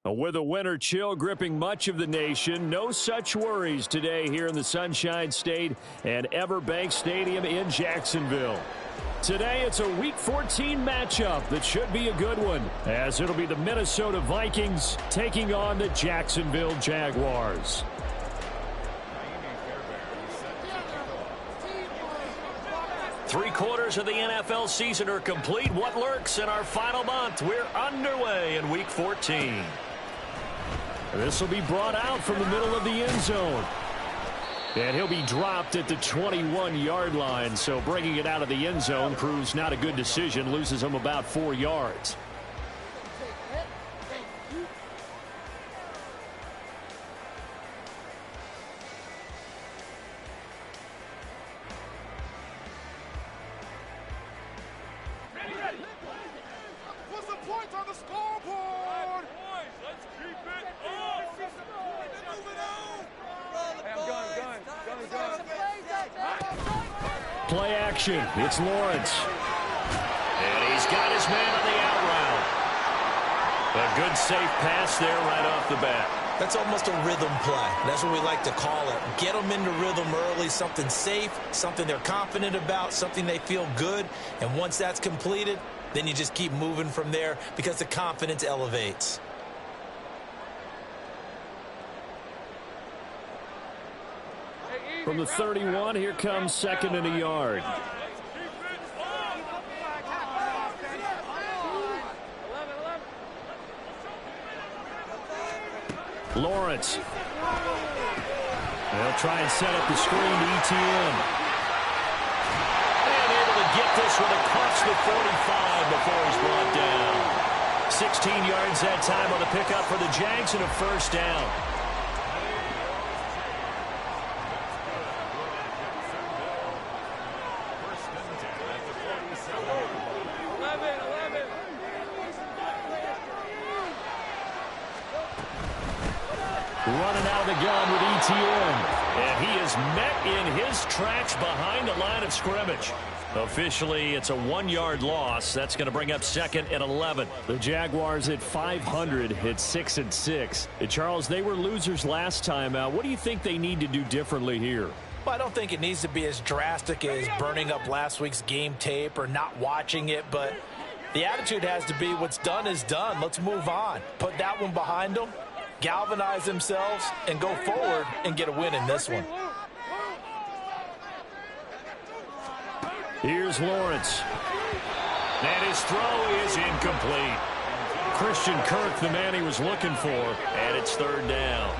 With a winter chill gripping much of the nation, no such worries today here in the Sunshine State and Everbank Stadium in Jacksonville. Today, it's a Week 14 matchup that should be a good one, as it'll be the Minnesota Vikings taking on the Jacksonville Jaguars. Three-quarters of the NFL season are complete. What lurks in our final month? We're underway in Week 14. This will be brought out from the middle of the end zone. And he'll be dropped at the 21-yard line, so bringing it out of the end zone proves not a good decision, loses him about 4 yards. What's the point on the scoreboard? Let's keep it up. Play action. It's Lawrence. And he's got his man on the out route. A good safe pass there right off the bat. That's almost a rhythm play. That's what we like to call it. Get them into rhythm early, something safe, something they're confident about, something they feel good. And once that's completed, then you just keep moving from there because the confidence elevates. From the 31, here comes second and a yard. Lawrence. They'll try and set up the screen to ETN. And able to get this one across the 45 before he's brought down. 16 yards that time on the pickup for the Jags and a first down. Running out of the gun with ETN. And he is met in his tracks behind the line of scrimmage. Officially, it's a 1-yard loss. That's going to bring up second and 11. The Jaguars at 500 at 6-6. Charles, they were losers last time out. What do you think they need to do differently here? Well, I don't think it needs to be as drastic as burning up last week's game tape or not watching it, but the attitude has to be what's done is done. Let's move on. Put that one behind them. Galvanize themselves and go forward and get a win in this one. Here's Lawrence. And his throw is incomplete. Christian Kirk, the man he was looking for, and it's third down.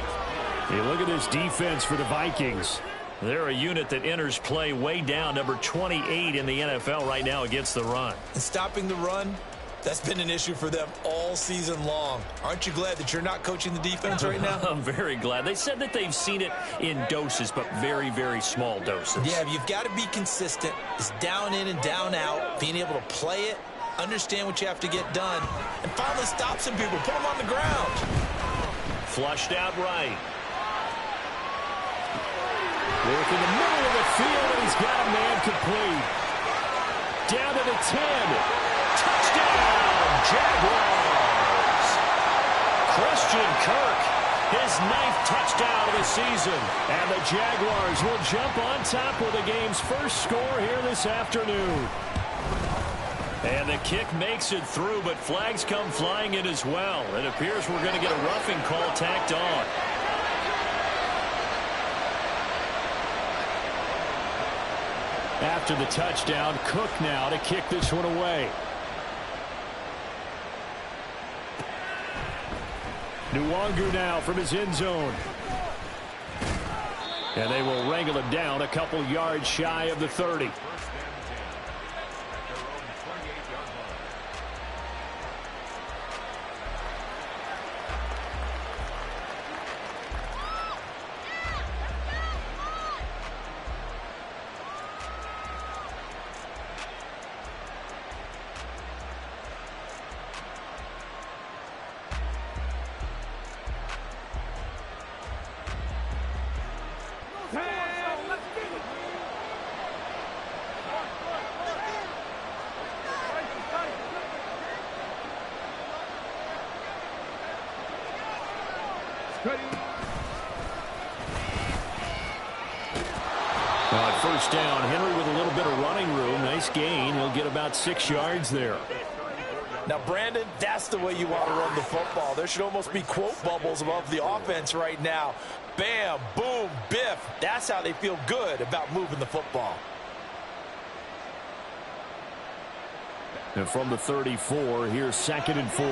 Hey, look at this defense for the Vikings. They're a unit that enters play way down, number 28 in the NFL right now against the run. And stopping the run, that's been an issue for them all season long. Aren't you glad that you're not coaching the defense right now? I'm very glad. They said that they've seen it in doses, but very, very small doses. Yeah, you've got to be consistent. It's down in and down out, being able to play it, understand what you have to get done, and finally stop some people, put them on the ground. Flushed out right. Work in the middle of the field, and he's got a man complete. Down to the 10. Touchdown, Jaguars. Christian Kirk, his 9th touchdown of the season. And the Jaguars will jump on top with the game's first score here this afternoon. And the kick makes it through, but flags come flying in as well. It appears we're going to get a roughing call tacked on. After the touchdown, Cook now to kick this one away. Nwangu now from his end zone. And they will wrangle him down a couple yards shy of the 30. At first down, Henry with a little bit of running room. Nice gain. He'll get about 6 yards there. Now, Brandon, that's the way you want to run the football. There should almost be quote bubbles above the offense right now. Bam, boom, biff. That's how they feel good about moving the football. And from the 34, here's 2nd and 4.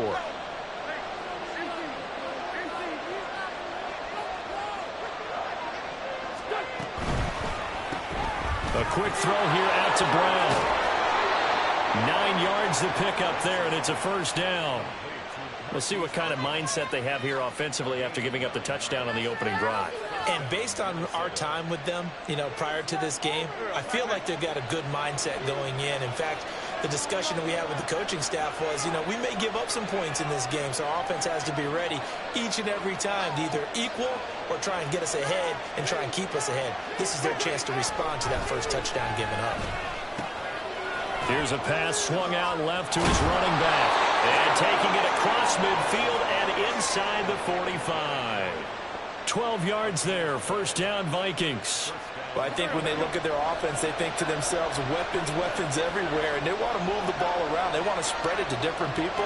A quick throw here out to Brown. 9 yards to pick up there, and it's a first down. We'll see what kind of mindset they have here offensively after giving up the touchdown on the opening drive. And based on our time with them, prior to this game, I feel like they've got a good mindset going in. In fact, the discussion that we had with the coaching staff was, we may give up some points in this game, so our offense has to be ready each and every time to either equal or try and get us ahead and try and keep us ahead. This is their chance to respond to that first touchdown given up. Here's a pass swung out left to his running back. And taking it across midfield and inside the 45. 12 yards there. First down, Vikings. Well, I think when they look at their offense, they think to themselves, weapons, weapons everywhere. And they want to move the ball around. They want to spread it to different people.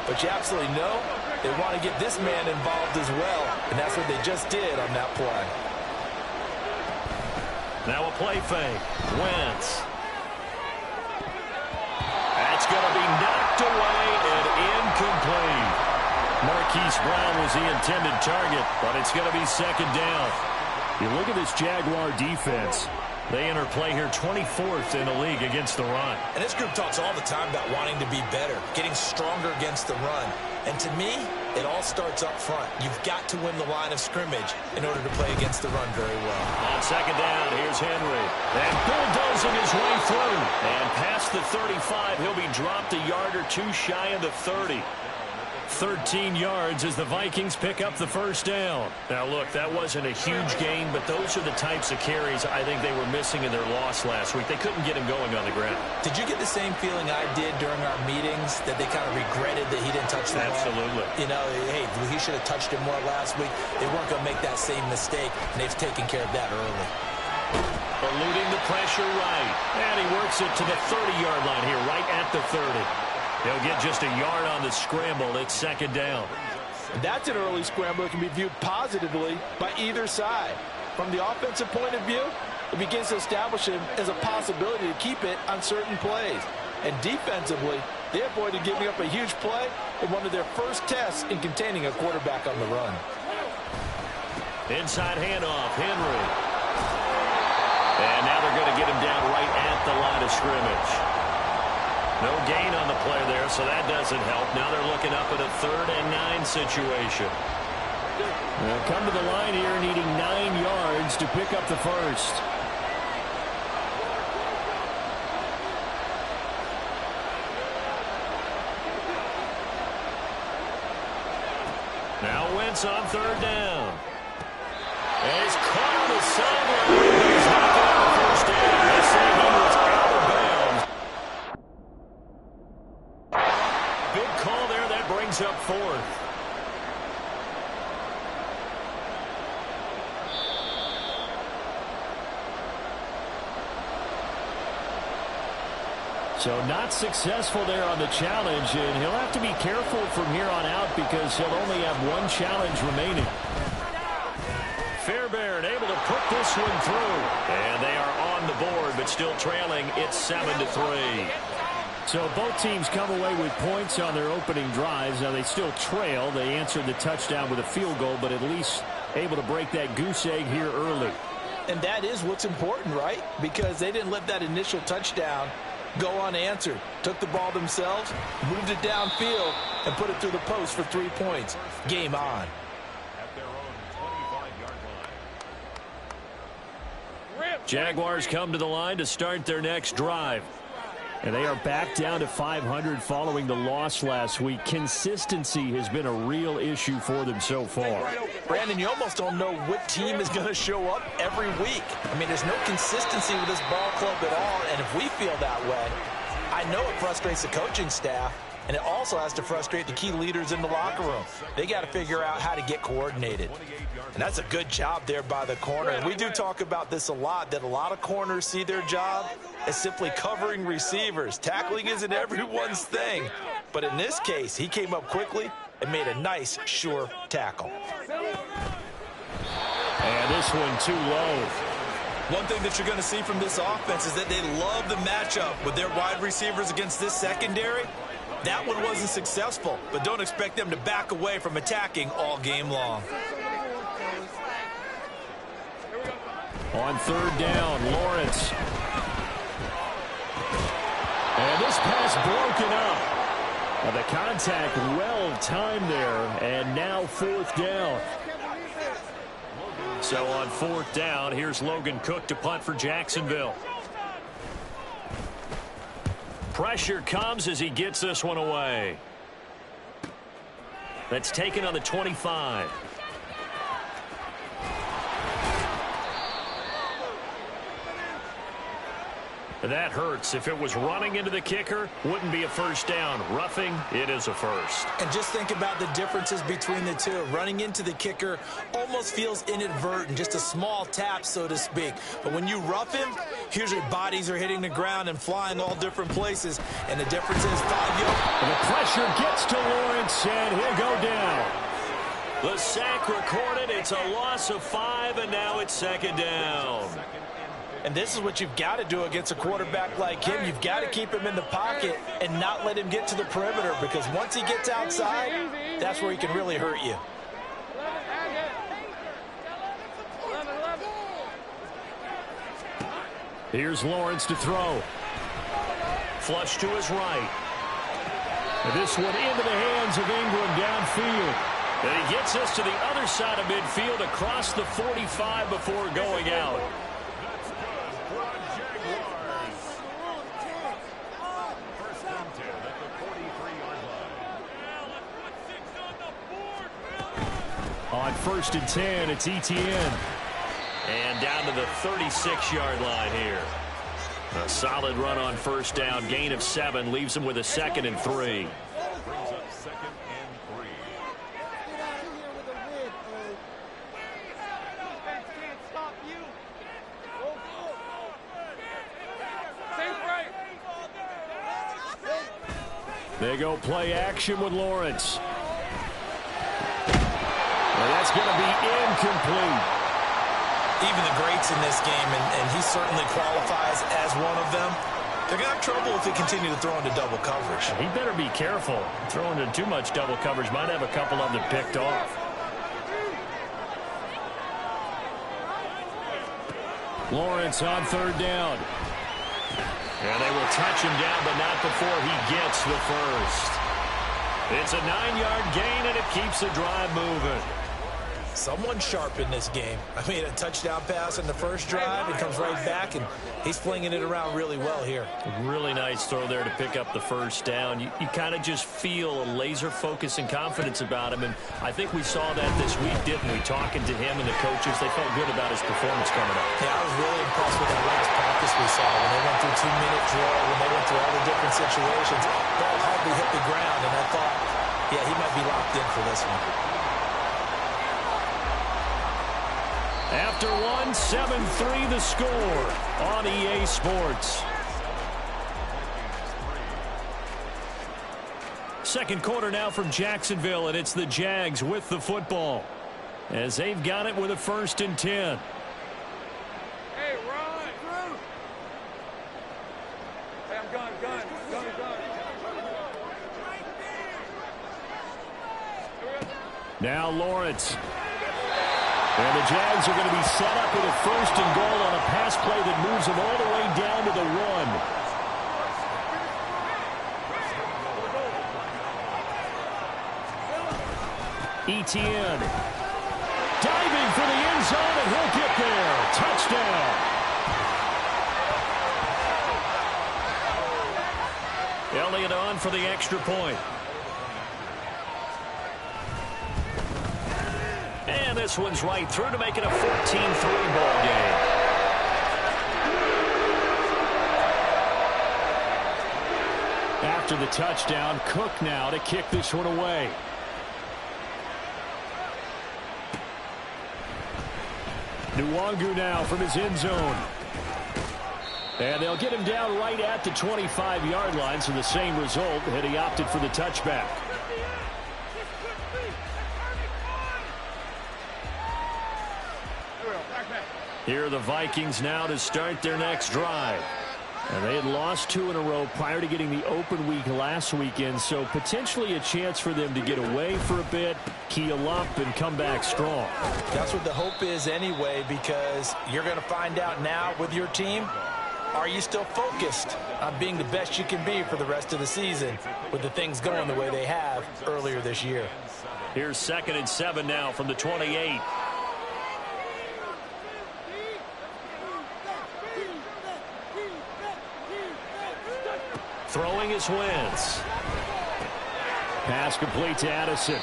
But you absolutely know they want to get this man involved as well. And that's what they just did on that play. Now a play fake. Wentz. That's going to be knocked away and incomplete. Marquise Brown was the intended target, but it's going to be 2nd down. You look at this Jaguar defense. They enter play here 24th in the league against the run. And this group talks all the time about wanting to be better, getting stronger against the run. And to me, it all starts up front. You've got to win the line of scrimmage in order to play against the run very well. On 2nd down, here's Henry. And bulldozing his way through. And past the 35, he'll be dropped a yard or two shy of the 30. 13 yards as the Vikings pick up the first down. Now, look, that wasn't a huge gain, but those are the types of carries I think they were missing in their loss last week. They couldn't get him going on the ground. Did you get the same feeling I did during our meetings, that they kind of regretted that he didn't touch the ball? Absolutely. Hey, he should have touched him more last week. They weren't going to make that same mistake, and they've taken care of that early. Eluding the pressure right. And he works it to the 30-yard line here, right at the 30. He'll get just a yard on the scramble. It's 2nd down. That's an early scramble that can be viewed positively by either side. From the offensive point of view, it begins to establish him as a possibility to keep it on certain plays. And defensively, they avoided giving up a huge play in one of their first tests in containing a quarterback on the run. Inside handoff, Henry. And now they're going to get him down right at the line of scrimmage. No gain on the play there, so that doesn't help. Now they're looking up at a 3rd and 9 situation. They'll come to the line here needing 9 yards to pick up the first. Now Wentz on 3rd down. And he's caught on the sideline, but he's not going to have a first down. They say he was out of bounds. Big call there. That brings up 4th. So not successful there on the challenge, and he'll have to be careful from here on out because he'll only have one challenge remaining. Fairbairn able to put this one through, and they are on the board, but still trailing. It's 7-3. So both teams come away with points on their opening drives. Now they still trail. They answered the touchdown with a field goal, but at least able to break that goose egg here early. And that is what's important, right? Because they didn't let that initial touchdown go unanswered. Took the ball themselves, moved it downfield, and put it through the post for 3 points. Game on. Jaguars come to the line to start their next drive. And they are back down to 500 following the loss last week. Consistency has been a real issue for them so far. Brandon, you almost don't know what team is going to show up every week. I mean, there's no consistency with this ball club at all, and if we feel that way, I know it frustrates the coaching staff, and it also has to frustrate the key leaders in the locker room. They got to figure out how to get coordinated. And that's a good job there by the corner. And we do talk about this a lot, that a lot of corners see their job as simply covering receivers. Tackling isn't everyone's thing. But in this case, he came up quickly and made a nice, sure tackle. And this one too low. One thing that you're going to see from this offense is that they love the matchup with their wide receivers against this secondary. That one wasn't successful, but don't expect them to back away from attacking all game long. On third down, Lawrence. And this pass broken up. The contact well timed there, and now fourth down. So on fourth down, here's Logan Cook to punt for Jacksonville. Pressure comes as he gets this one away. That's taken on the 25. That hurts. If it was running into the kicker, wouldn't be a first down. Roughing, it is a first. And just think about the differences between the two. Running into the kicker almost feels inadvertent, just a small tap, so to speak. But when you rough him, here's your bodies are hitting the ground and flying all different places. And the difference is 5 yards. And the pressure gets to Lawrence, and he'll go down. The sack recorded. It's a loss of 5, and now it's second down. And this is what you've got to do against a quarterback like him. You've got to keep him in the pocket and not let him get to the perimeter, because once he gets outside, that's where he can really hurt you. Here's Lawrence to throw. Flush to his right. And this one into the hands of Ingram downfield. And he gets us to the other side of midfield across the 45 before going out. On first and 10, it's ETN. And down to the 36-yard line here. A solid run on first down. Gain of 7 leaves him with a second and 3. They go play action with Lawrence. And that's going to be incomplete. Even the greats in this game, and he certainly qualifies as one of them, they're going to have trouble if they continue to throw into double coverage. He better be careful. Throwing into too much double coverage might have a couple of them picked off. Lawrence on third down. And they will touch him down, but not before he gets the first. It's a 9-yard gain, and it keeps the drive moving. Someone sharp in this game. I mean, a touchdown pass in the first drive. It comes right back, and he's flinging it around really well here. Really nice throw there to pick up the first down. You kind of just feel a laser focus and confidence about him, and I think we saw that this week, didn't we? Talking to him and the coaches, they felt good about his performance coming up. Yeah, I was really impressed with that last practice we saw when they went through 2-minute drill, when they went through all the different situations. Ball hardly hit the ground, and I thought, yeah, he might be locked in for this one. After one, 7-3 the score on EA Sports. Second quarter now from Jacksonville, and it's the Jags with the football as they've got it with a first and 10. Hey, Ron! Hey, I'm gun. Now Lawrence. And the Jags are going to be set up with a first and goal on a pass play that moves them all the way down to the 1. ETN diving for the end zone, and he'll get there. Touchdown. Elliott on for the extra point. And this one's right through to make it a 14-3 ball game. After the touchdown, Cook now to kick this one away. Nwangu now from his end zone. And they'll get him down right at the 25-yard line, so the same result, and he opted for the touchback. Here are the Vikings now to start their next drive. And they had lost 2 in a row prior to getting the open week last weekend, so potentially a chance for them to get away for a bit, keel up, and come back strong. That's what the hope is anyway, because you're going to find out now with your team, are you still focused on being the best you can be for the rest of the season with the things going the way they have earlier this year? Here's 2nd and 7 now from the 28. Throwing his Wentz. Pass complete to Addison.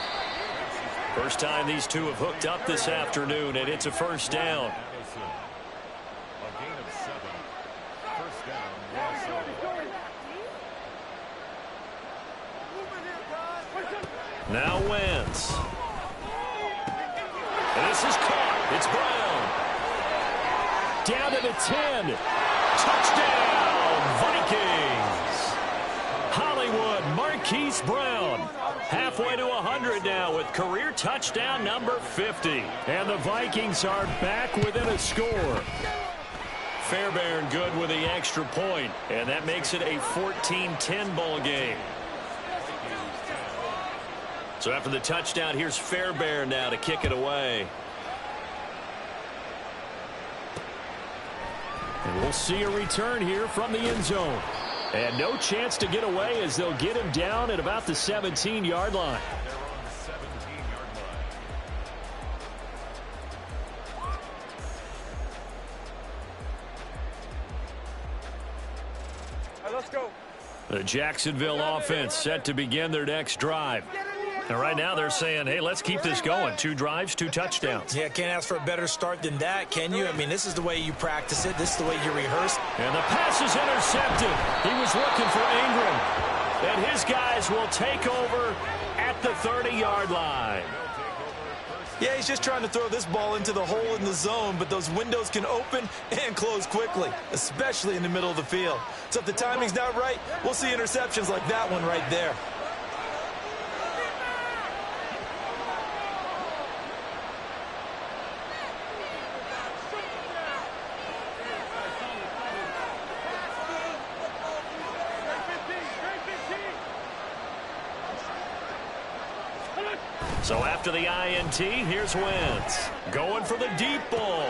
First time these two have hooked up this afternoon, and it's a first down. A gain of 7. First down, Minnesota. Now Wentz. And this is caught. It's Brown. Down to the 10. Touchdown, Vikings. Hollywood Marquise Brown. Halfway to 100 now with career touchdown number 50. And the Vikings are back within a score. Fairbairn good with the extra point, and that makes it a 14-10 ball game. So after the touchdown, here's Fairbairn now to kick it away. And we'll see a return here from the end zone. And no chance to get away as they'll get him down at about the 17-yard line. They're on the 17-yard line. All right, let's go. The Jacksonville offense set to begin their next drive. And right now they're saying, hey, let's keep this going. 2 drives, 2 touchdowns. Yeah, can't ask for a better start than that, can you? I mean, this is the way you practice it. This is the way you rehearse. And the pass is intercepted. He was looking for Ingram. And his guys will take over at the 30-yard line. Yeah, he's just trying to throw this ball into the hole in the zone, but those windows can open and close quickly, especially in the middle of the field. So if the timing's not right, we'll see interceptions like that one right there. So after the INT, here's Wentz. Going for the deep ball.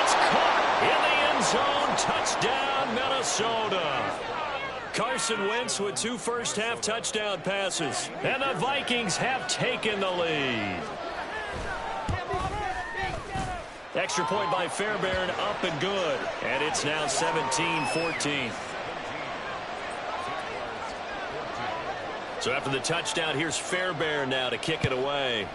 It's caught in the end zone. Touchdown, Minnesota. Carson Wentz with 2 first-half touchdown passes. And the Vikings have taken the lead. Extra point by Fairbairn, up and good. And it's now 17-14. So after the touchdown, here's Fairbairn now to kick it away.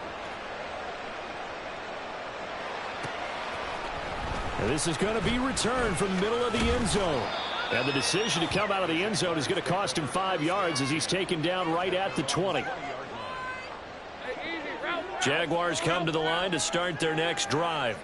And this is going to be returned from the middle of the end zone. And the decision to come out of the end zone is going to cost him 5 yards as he's taken down right at the 20. Jaguars come to the line to start their next drive.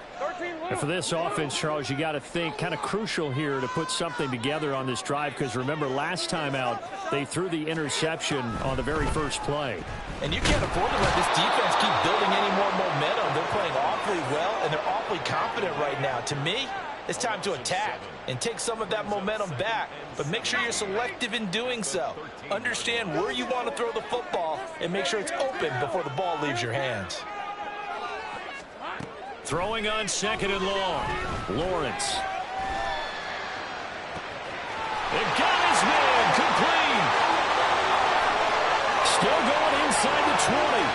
And for this offense, Charles, you got to think kind of crucial here to put something together on this drive, because remember last time out they threw the interception on the very first play. And you can't afford to let this defense keep building any more momentum. They're playing awfully well, and they're awfully confident right now. To me, it's time to attack and take some of that momentum back, but make sure you're selective in doing so. Understand where you want to throw the football and make sure it's open before the ball leaves your hands. Throwing on 2nd and long. Lawrence. And got his man complete. Still going inside the 20.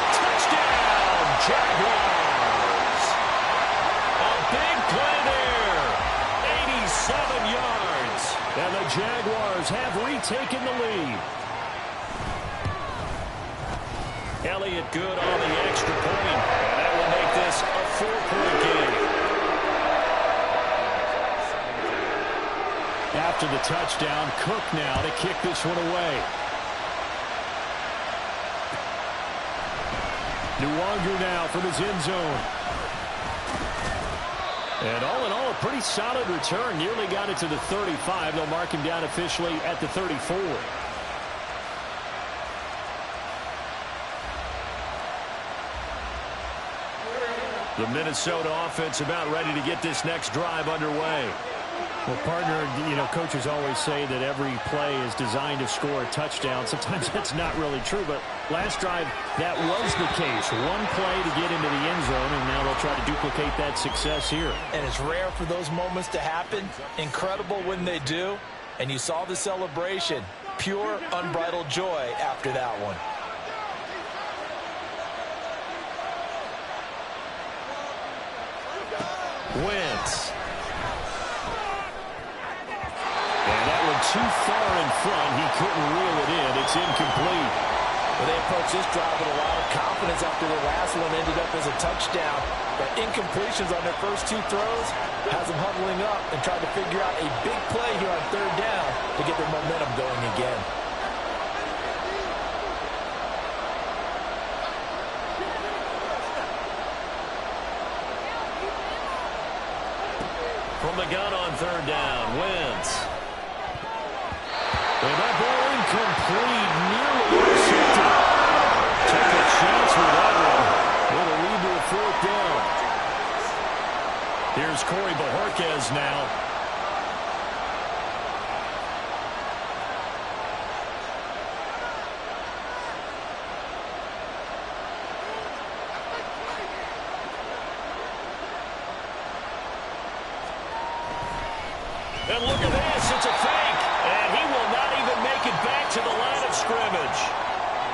Touchdown, Jaguars. A big play there. 87 yards. And the Jaguars have retaken the lead. Elliott good on the extra point. And that will make this a 4-point game. After the touchdown, Cook now to kick this one away. Nwangu now from his end zone. And all in all, a pretty solid return. Nearly got it to the 35. They'll mark him down officially at the 34. The Minnesota offense about ready to get this next drive underway. Well, partner, coaches always say that every play is designed to score a touchdown. Sometimes that's not really true, but last drive, that was the case. One play to get into the end zone, and now they'll try to duplicate that success here. And it's rare for those moments to happen. Incredible when they do. And you saw the celebration. Pure, unbridled joy after that one. Wentz. And that one too far in front. He couldn't reel it in. It's incomplete. Well, they approached this drive with a lot of confidence after the last one ended up as a touchdown. But incompletions on their first two throws has them huddling up and trying to figure out a big play here on third down to get their momentum going again. From the gun on third down, Wentz. And that ball incomplete, nearly intercepted. Took a chance with that one. It'll lead to a fourth down. Here's Corey Bojorquez now. And look at this, it's a fake. And he will not even make it back to the line of scrimmage.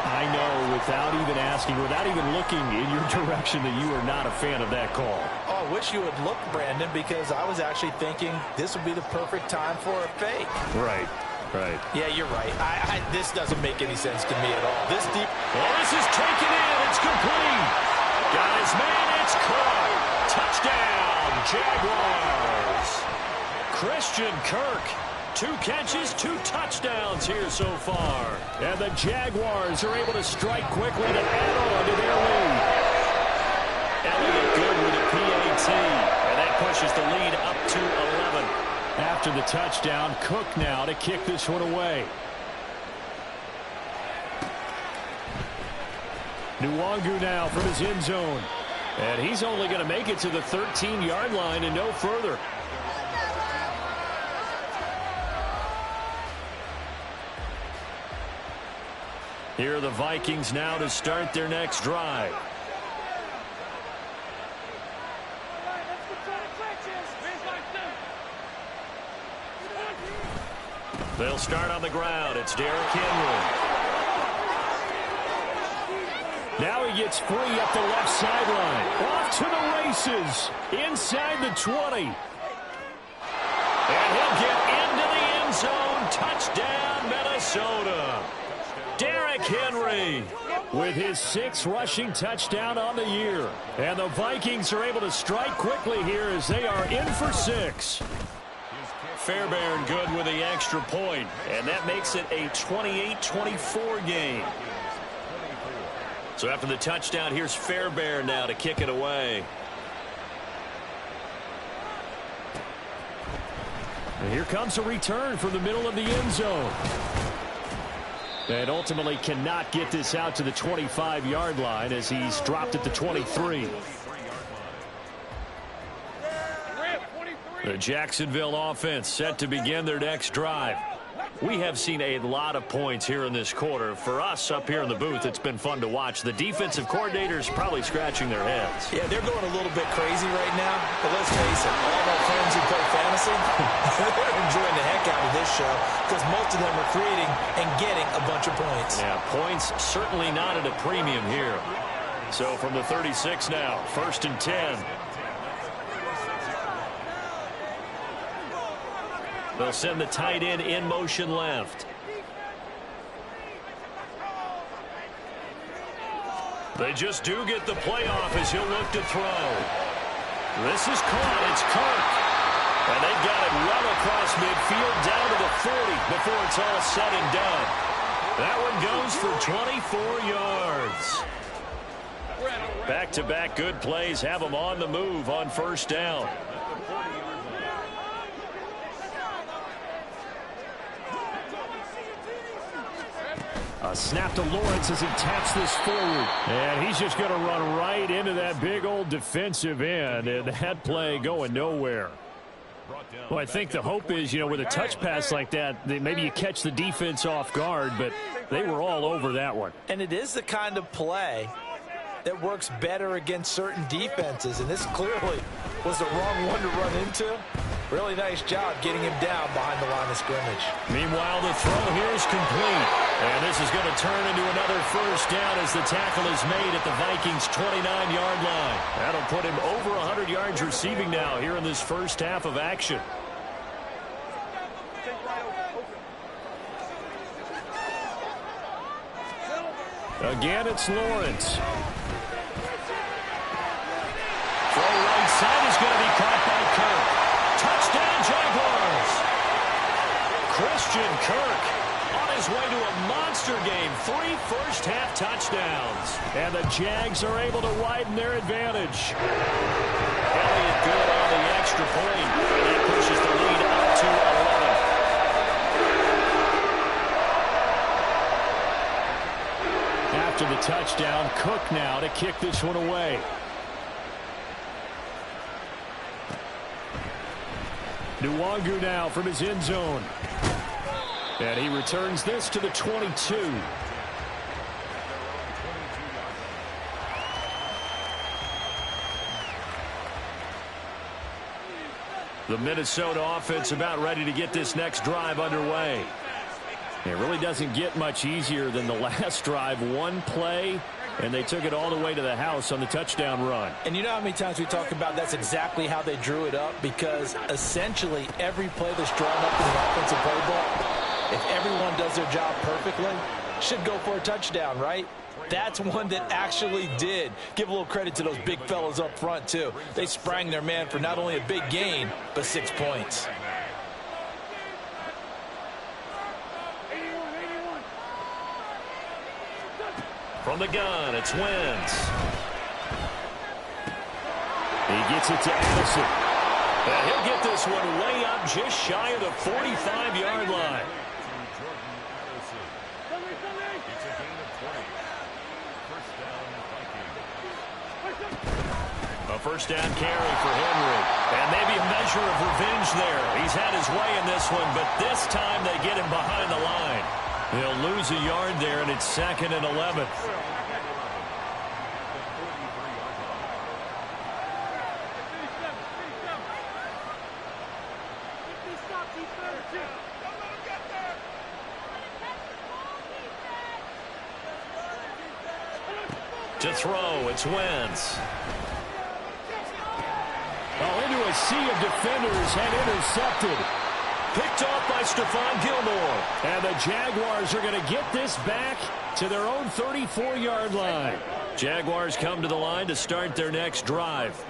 I know, without even asking, without even looking in your direction, that you are not a fan of that call. Oh, I wish you would look, Brandon, because I was actually thinking this would be the perfect time for a fake. Right. Yeah, you're right. This doesn't make any sense to me at all. This deep. Well, this is taken in. It's complete. Got his man. It's caught. Touchdown, Jaguars. Christian Kirk, 2 catches, 2 touchdowns here so far. And the Jaguars are able to strike quickly to add on to their lead. Elliott good with a PAT. And that pushes the lead up to 11. After the touchdown, Cook now to kick this one away. Nwangu now from his end zone. And he's only going to make it to the 13-yard line and no further. Here are the Vikings now to start their next drive. They'll start on the ground. It's Derrick Henry. Now he gets free up the left sideline. Off to the races. Inside the 20. And he'll get into the end zone. Touchdown, Minnesota. Derrick Henry with his 6th rushing touchdown on the year. And the Vikings are able to strike quickly here as they are in for 6. Fairbairn good with the extra point. And that makes it a 28-24 game. So after the touchdown, here's Fairbairn now to kick it away. And here comes a return from the middle of the end zone. And ultimately cannot get this out to the 25-yard line as he's dropped at the 23. The Jacksonville offense set to begin their next drive. We have seen a lot of points here in this quarter. For us up here in the booth, it's been fun to watch. The defensive coordinators probably scratching their heads. Yeah, they're going a little bit crazy right now. But let's face it, all of our friends who play fantasy, they're enjoying the heck out of this show because most of them are creating and getting a bunch of points. Yeah, points certainly not at a premium here. So from the 36 now, 1st and 10. They'll send the tight end in motion left. They just do get the playoff as he'll look to throw. This is caught. It's Kirk. And they've got it well across midfield down to the 40 before it's all said and done. That one goes for 24 yards. Back-to-back good plays have them on the move on first down. A snap to Lawrence as he taps this forward. And he's just going to run right into that big old defensive end. And that play going nowhere. Well, I think the hope is, you know, with a touch pass like that, maybe you catch the defense off guard, but they were all over that one. And it is the kind of play that works better against certain defenses, and this clearly was the wrong one to run into. Really nice job getting him down behind the line of scrimmage. Meanwhile, the throw here is complete. And this is going to turn into another first down as the tackle is made at the Vikings' 29-yard line. That'll put him over 100 yards receiving now here in this first half of action. Again, it's Lawrence. Throw right side is going to be caught by Kirk. Touchdown, Jaguars. Christian Kirk on his way to a monster game. 3 first-half touchdowns. And the Jags are able to widen their advantage. Elliott good on the extra point. And that pushes the lead up to 11. After the touchdown, Cook now to kick this one away. Nwangu now from his end zone. And he returns this to the 22. The Minnesota offense about ready to get this next drive underway. It really doesn't get much easier than the last drive. One play, and they took it all the way to the house on the touchdown run. And you know how many times we talk about that's exactly how they drew it up, because essentially every play that's drawn up in the offensive playbook, if everyone does their job perfectly, should go for a touchdown, right? That's one that actually did. Give a little credit to those big fellas up front, too. They sprang their man for not only a big gain, but 6 points. From the gun, it's Wentz. He gets it to Addison. And he'll get this one way up just shy of the 45-yard line. A first down carry for Henry. And maybe a measure of revenge there. He's had his way in this one, but this time they get him behind the line. They'll lose a yard there, and it's 2nd and 11. To throw, it's Wentz. Oh, into a sea of defenders and intercepted. Picked off by Stephon Gilmore. And the Jaguars are going to get this back to their own 34-yard line. Jaguars come to the line to start their next drive.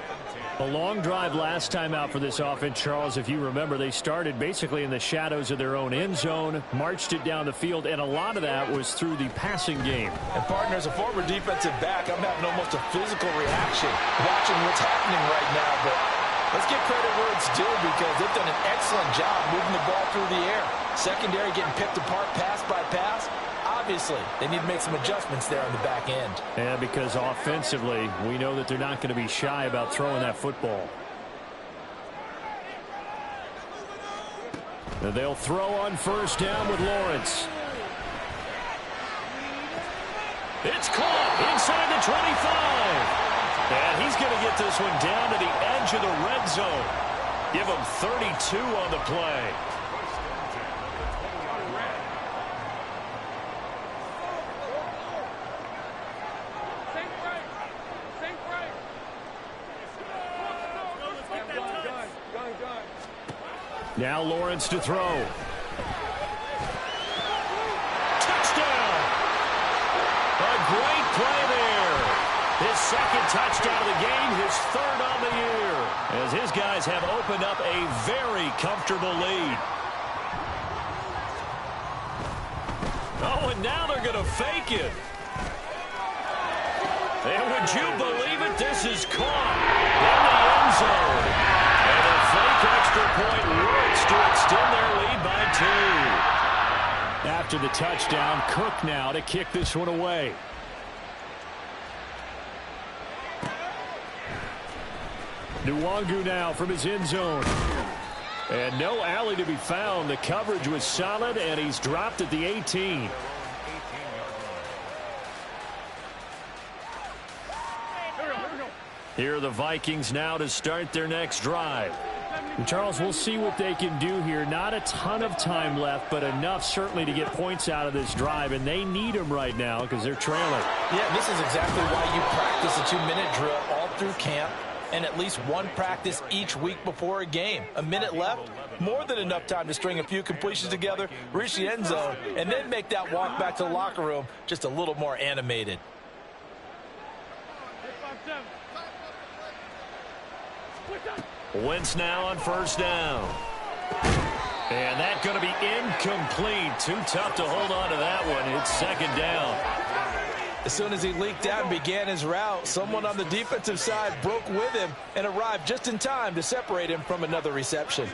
A long drive last time out for this offense, Charles. If you remember, they started basically in the shadows of their own end zone, marched it down the field, and a lot of that was through the passing game. And, partner, as a former defensive back, I'm having almost a physical reaction watching what's happening right now. But let's give credit where it's due, because they've done an excellent job moving the ball through the air. Secondary getting picked apart pass by pass. Obviously, they need to make some adjustments there on the back end. Yeah, because offensively, we know that they're not going to be shy about throwing that football. And they'll throw on first down with Lawrence. It's caught inside the 25. And he's going to get this one down to the edge of the red zone. Give him 32 on the play. Now Lawrence to throw. Touchdown! A great play there. His second touchdown of the game, his 3rd on the year. as his guys have opened up a very comfortable lead. Oh, and now they're going to fake it. And would you believe it? This is caught in the end zone. And a fake extra point works to extend their lead by 2. After the touchdown, Cook now to kick this one away. Nwangu now from his end zone. And no alley to be found. The coverage was solid, and he's dropped at the 18. Here are the Vikings now to start their next drive. And Charles, we'll see what they can do here. Not a ton of time left, but enough certainly to get points out of this drive, and they need them right now because they're trailing. Yeah, this is exactly why you practice a 2-minute drill all through camp and at least one practice each week before a game. A minute left, more than enough time to string a few completions together, reach the end zone, and then make that walk back to the locker room just a little more animated. Wentz now on first down. And that's going to be incomplete. Too tough to hold on to that one. It's second down. As soon as he leaked out and began his route, someone on the defensive side broke with him and arrived just in time to separate him from another reception.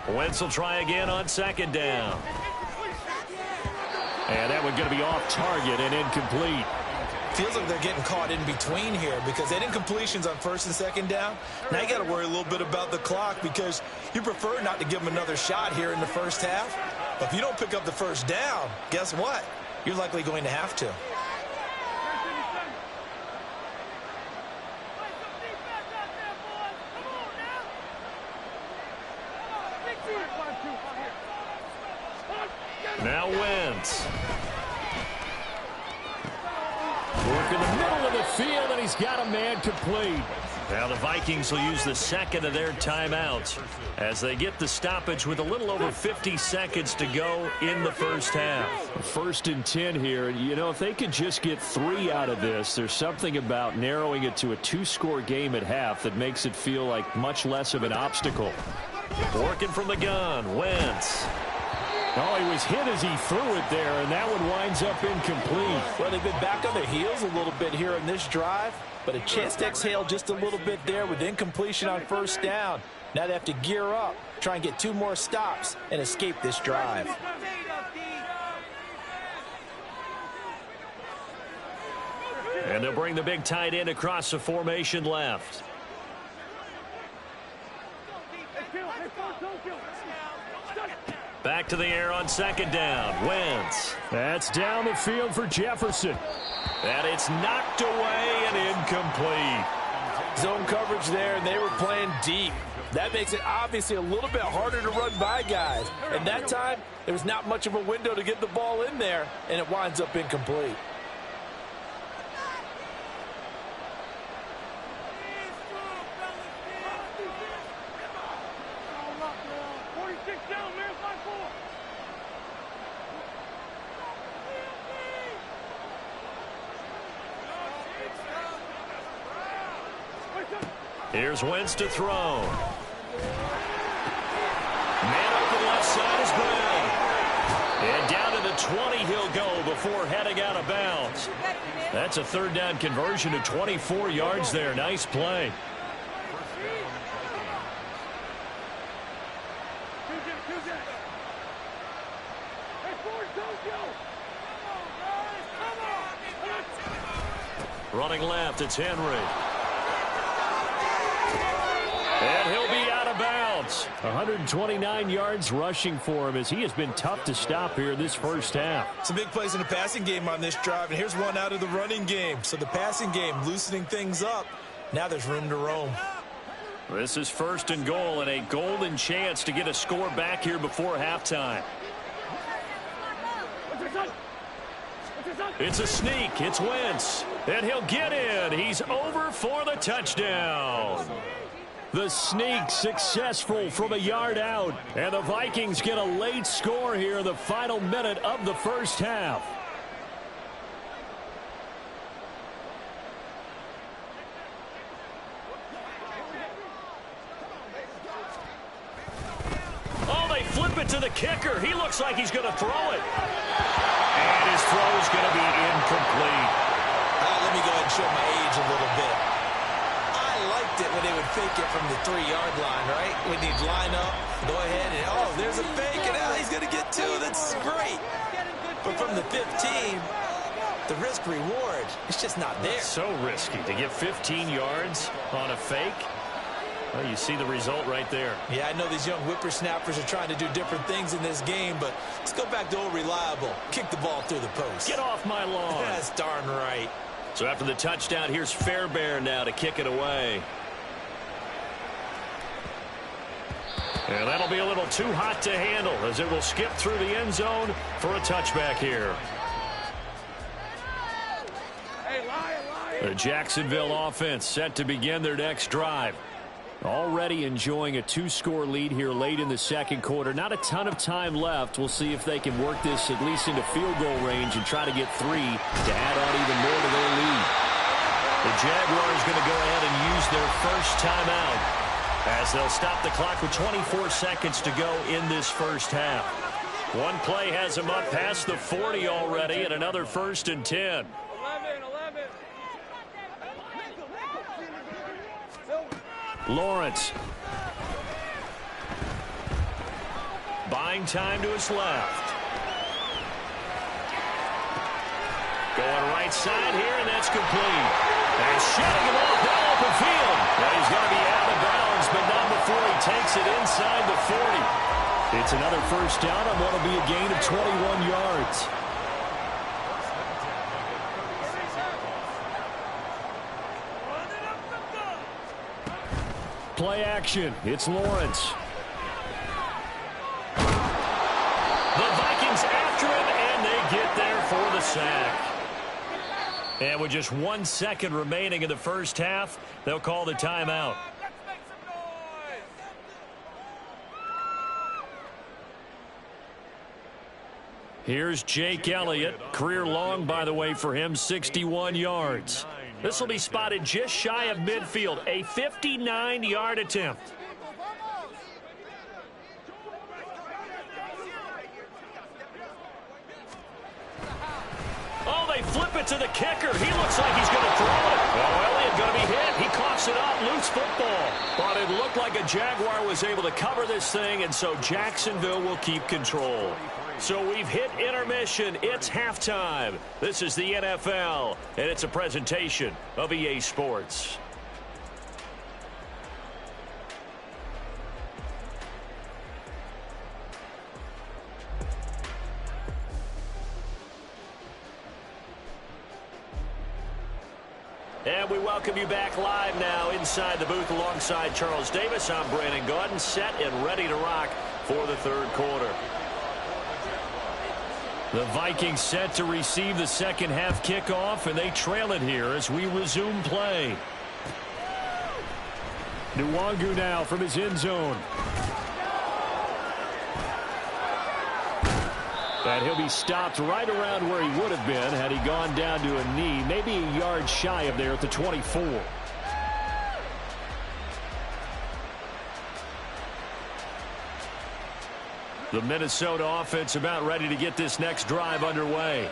Wentz will try again on second down. And that one going to be off target and incomplete. Feels like they're getting caught in between here because they didn't incompletions on first and second down. Now you got to worry a little bit about the clock because you prefer not to give them another shot here in the first half. But if you don't pick up the first down, guess what? You're likely going to have to. Now Wentz. Work in the middle of the field, and he's got a man complete. Now the Vikings will use the second of their timeouts as they get the stoppage with a little over 50 seconds to go in the first half. 1st and 10 here. You know, if they could just get 3 out of this, there's something about narrowing it to a 2-score game at half that makes it feel like much less of an obstacle. Working from the gun, Wentz. Oh, he was hit as he threw it there, and that one winds up incomplete. Well, they've been back on their heels a little bit here in this drive, but a chance to exhale just a little bit there with incompletion on first down. Now they have to gear up, try and get 2 more stops, and escape this drive. And they'll bring the big tight end across the formation left. Back to the air on second down. Wentz. That's down the field for Jefferson. And it's knocked away and incomplete. Zone coverage there, and they were playing deep. That makes it obviously a little bit harder to run by guys. And that time, there was not much of a window to get the ball in there, and it winds up incomplete. Here's Wentz to throw. Man open left side is Brown. And down to the 20 he'll go before heading out of bounds. That's a 3rd down conversion to 24 yards there. Nice play. Running left, it's Henry. And he'll be out of bounds. 129 yards rushing for him as he has been tough to stop here this first half. Some big plays in the passing game on this drive, and here's one out of the running game. So the passing game loosening things up. Now there's room to roam. This is 1st and goal and a golden chance to get a score back here before halftime. It's a sneak. It's Wentz. And he'll get in. He's over for the touchdown. The sneak successful from a yard out. And the Vikings get a late score here in the final minute of the first half. Oh, they flip it to the kicker. He looks like he's going to throw it. And his throw is going to be incomplete. Let me go ahead and show my age a little bit. I liked it when they would fake it from the 3-yard line, right? When they'd line up, go ahead, and oh, there's a fake, and now he's going to get 2. That's great. But from the 15, the risk-reward, it's just not there. It's so risky to get 15 yards on a fake. Well, you see the result right there. Yeah, I know these young whippersnappers are trying to do different things in this game, but let's go back to old reliable. Kick the ball through the post. Get off my lawn. That's darn right. So after the touchdown, here's Fairbairn now to kick it away. And that'll be a little too hot to handle as it will skip through the end zone for a touchback here. The Jacksonville offense set to begin their next drive. Already enjoying a 2-score lead here late in the second quarter. Not a ton of time left. We'll see if they can work this at least into field goal range and try to get 3 to add on even more to their lead. The Jaguars going to go ahead and use their first timeout as they'll stop the clock with 24 seconds to go in this first half. One play has them up past the 40 already, and another 1st and 10. Lawrence. Buying time to his left. Going right side here, and that's complete. And shutting him off that open field. Well, he's going to be out of bounds, but not before he takes it inside the 40. It's another first down on what will be a gain of 21 yards. Play action. It's Lawrence. The Vikings after him, and they get there for the sack. And with just 1 second remaining in the first half, they'll call the timeout. Here's Jake Elliott. Career long, by the way, for him, 61 yards. This will be spotted just shy of midfield, a 59-yard attempt. Oh, they flip it to the kicker. He looks like he's going to throw it. Oh, Elliott going to be hit. He coughs it up, loose football. But it looked like a Jaguar was able to cover this thing, and so Jacksonville will keep control. So we've hit intermission. It's halftime. This is the NFL, and it's a presentation of EA Sports. And we welcome you back live now inside the booth alongside Charles Davis. I'm Brandon Gaudin, set and ready to rock for the third quarter. The Vikings set to receive the second half kickoff, and they trail it here as we resume play. Nwangu now from his end zone. And he'll be stopped right around where he would have been had he gone down to a knee, maybe a yard shy of there at the 24. The Minnesota offense about ready to get this next drive underway.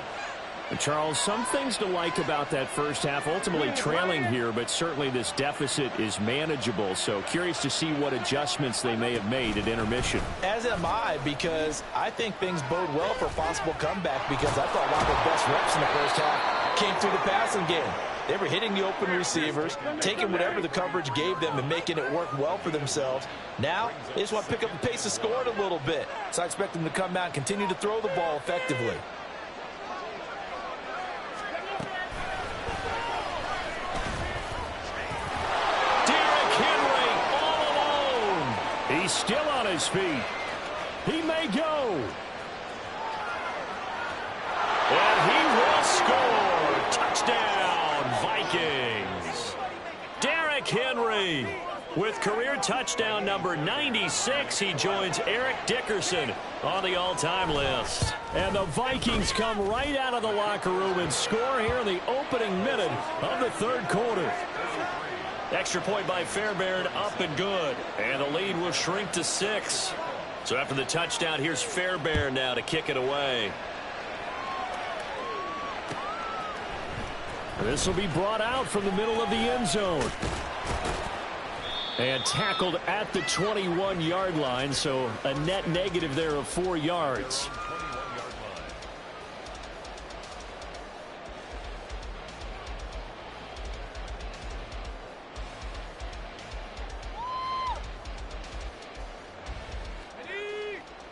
And Charles, some things to like about that first half. Ultimately trailing here, but certainly this deficit is manageable. So curious to see what adjustments they may have made at intermission. As am I, because I think things bode well for a possible comeback, because I thought one of their best reps in the first half came through the passing game. They were hitting the open receivers, taking whatever the coverage gave them and making it work well for themselves. Now, they just want to pick up the pace of scoring a little bit. So I expect them to come out and continue to throw the ball effectively. Derrick Henry all alone. He's still on his feet. He may go. And he will score. Touchdown, Vikings. Derrick Henry. With career touchdown number 96, he joins Eric Dickerson on the all-time list. And the Vikings come right out of the locker room and score here in the opening minute of the third quarter. Extra point by Fairbairn, up and good. And the lead will shrink to 6. So after the touchdown, here's Fairbairn now to kick it away. This will be brought out from the middle of the end zone. And tackled at the 21-yard line, so a net negative there of 4 yards.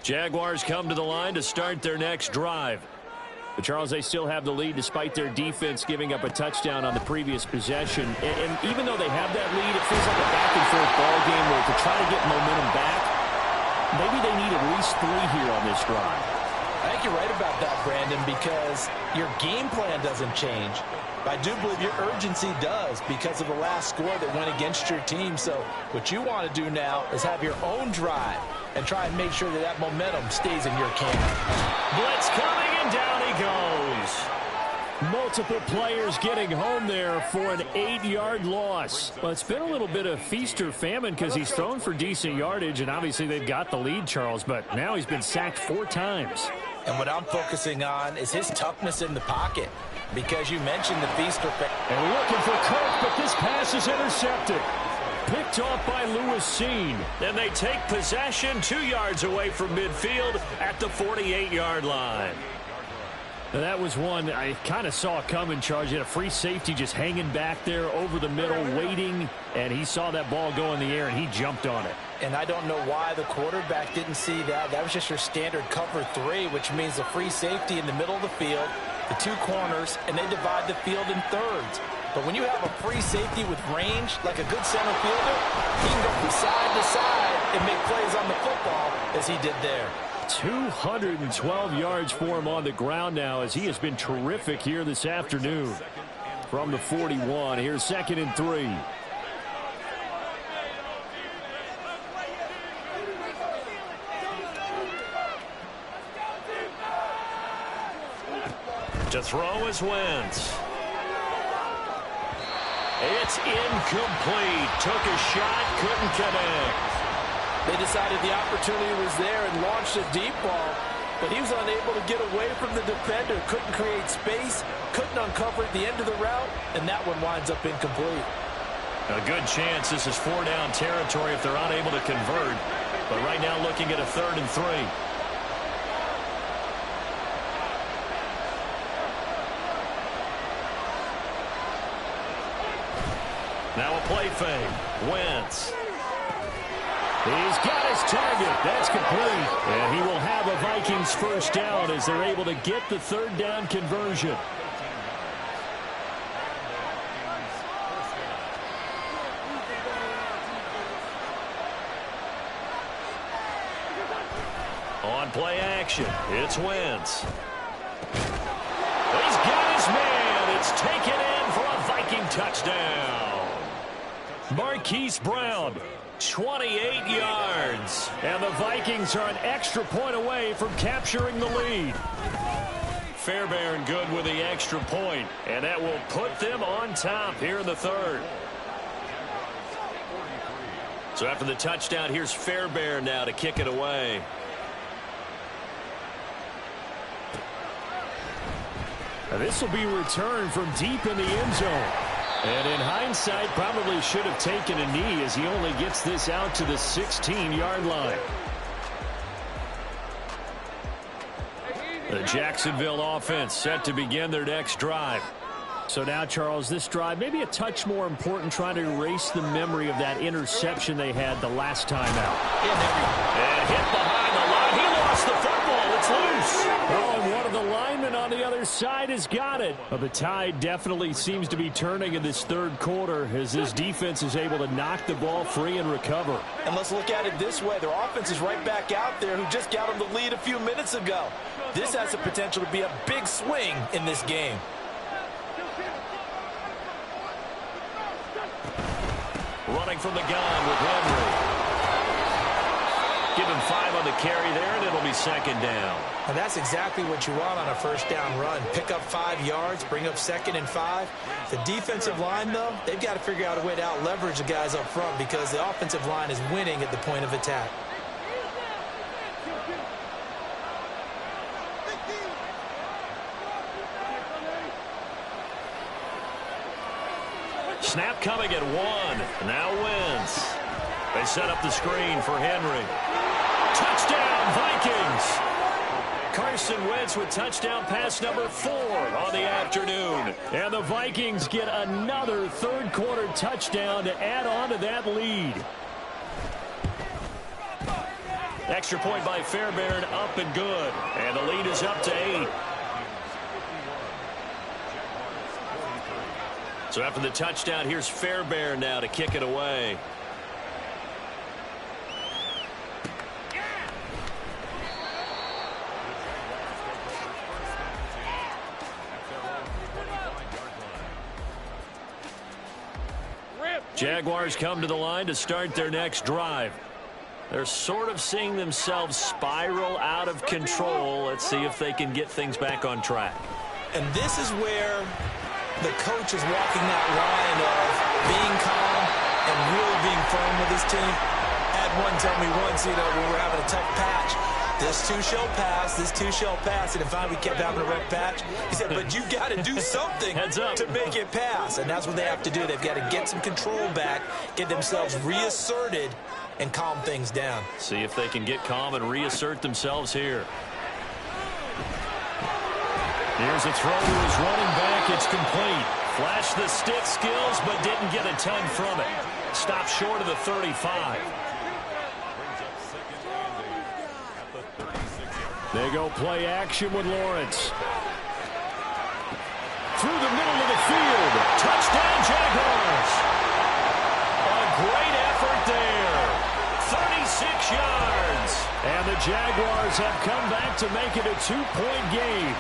Jaguars come to the line to start their next drive. But Charles, they still have the lead despite their defense giving up a touchdown on the previous possession. And even though they have that lead, it feels like a back-and-forth ball game where to try to get momentum back, maybe they need at least 3 here on this drive. I think you're right about that, Brandon, because your game plan doesn't change. But I do believe your urgency does because of the last score that went against your team. So what you want to do now is have your own drive and try and make sure that that momentum stays in your camp. Blitz coming, and down he goes. Multiple players getting home there for an 8-yard loss. Well, it's been a little bit of feast or famine because he's thrown for decent yardage, and obviously they've got the lead, Charles, but now he's been sacked 4 times. And what I'm focusing on is his toughness in the pocket, because you mentioned the feast or famine. And looking for Cook, but this pass is intercepted. Picked off by Lewis Seen. Then they take possession 2 yards away from midfield at the 48-yard line. Now that was one I kind of saw coming, Charles. He had a free safety just hanging back there over the middle, waiting, and he saw that ball go in the air, and he jumped on it. And I don't know why the quarterback didn't see that. That was just your standard cover 3, which means the free safety in the middle of the field, the 2 corners, and they divide the field in thirds. But when you have a free safety with range, like a good center fielder, he can go from side to side and make plays on the football as he did there. 212 yards for him on the ground now as he has been terrific here this afternoon. From the 41, here's 2nd and 3. To throw is Wentz. It's incomplete. Took a shot, couldn't connect. They decided the opportunity was there and launched a deep ball, but he was unable to get away from the defender. Couldn't create space, couldn't uncover at the end of the route, and that one winds up incomplete. A good chance this is 4-down territory if they're unable to convert. But right now looking at a 3rd and 3. Now a play fake. Wentz. He's got his target. That's complete. And he will have a Vikings first down as they're able to get the 3rd down conversion. On play action, it's Wentz. He's got his man. It's taken in for a Viking touchdown. Marquise Brown, 28 yards. and the Vikings are an extra point away from capturing the lead. Fairbairn good with the extra point, and that will put them on top here in the 3rd. So after the touchdown, here's Fairbairn now to kick it away. Now this will be returned from deep in the end zone. And in hindsight, probably should have taken a knee as he only gets this out to the 16-yard line. The Jacksonville offense set to begin their next drive. So now, Charles, this drive maybe a touch more important, trying to erase the memory of that interception they had the last time out. And hit behind the line. He lost the football. It's loose. Oh, and one of the linemen on the other side has got it. Well, the tide definitely seems to be turning in this 3rd quarter as this defense is able to knock the ball free and recover. And let's look at it this way. Their offense is right back out there who just got them the lead a few minutes ago. This has the potential to be a big swing in this game. Running from the gun with Henry. Give him 5 on the carry there, and it'll be second down. And that's exactly what you want on a first down run. Pick up 5 yards, bring up 2nd and 5. The defensive line, though, they've got to figure out a way to out-leverage the guys up front because the offensive line is winning at the point of attack. Snap coming at 1. Now Wentz. They set up the screen for Henry. Touchdown, Vikings! Carson Wentz with touchdown pass number 4 on the afternoon. And the Vikings get another third-quarter touchdown to add on to that lead. Extra point by Fairbairn, up and good. And the lead is up to 8. So after the touchdown, here's Fairbairn now to kick it away. Jaguars come to the line to start their next drive. They're sort of seeing themselves spiral out of control. Let's see if they can get things back on track. And this is where the coach is walking that line of being calm and really being firm with his team. Had one tell me once, when we're having a tough patch, this too shall pass, this too shall pass. And finally we kept having a rough patch. He said, but you got to do something to make it pass. And that's what they have to do. They've got to get some control back, get themselves reasserted, and calm things down. See if they can get calm and reassert themselves here. Here's a throw to his running back. It's complete. Flashed the stick skills, but didn't get a ton from it. Stopped short of the 35. They go play action with Lawrence. Through the middle of the field. Touchdown, Jaguars. A great effort there. 36 yards. And the Jaguars have come back to make it a 2-point game.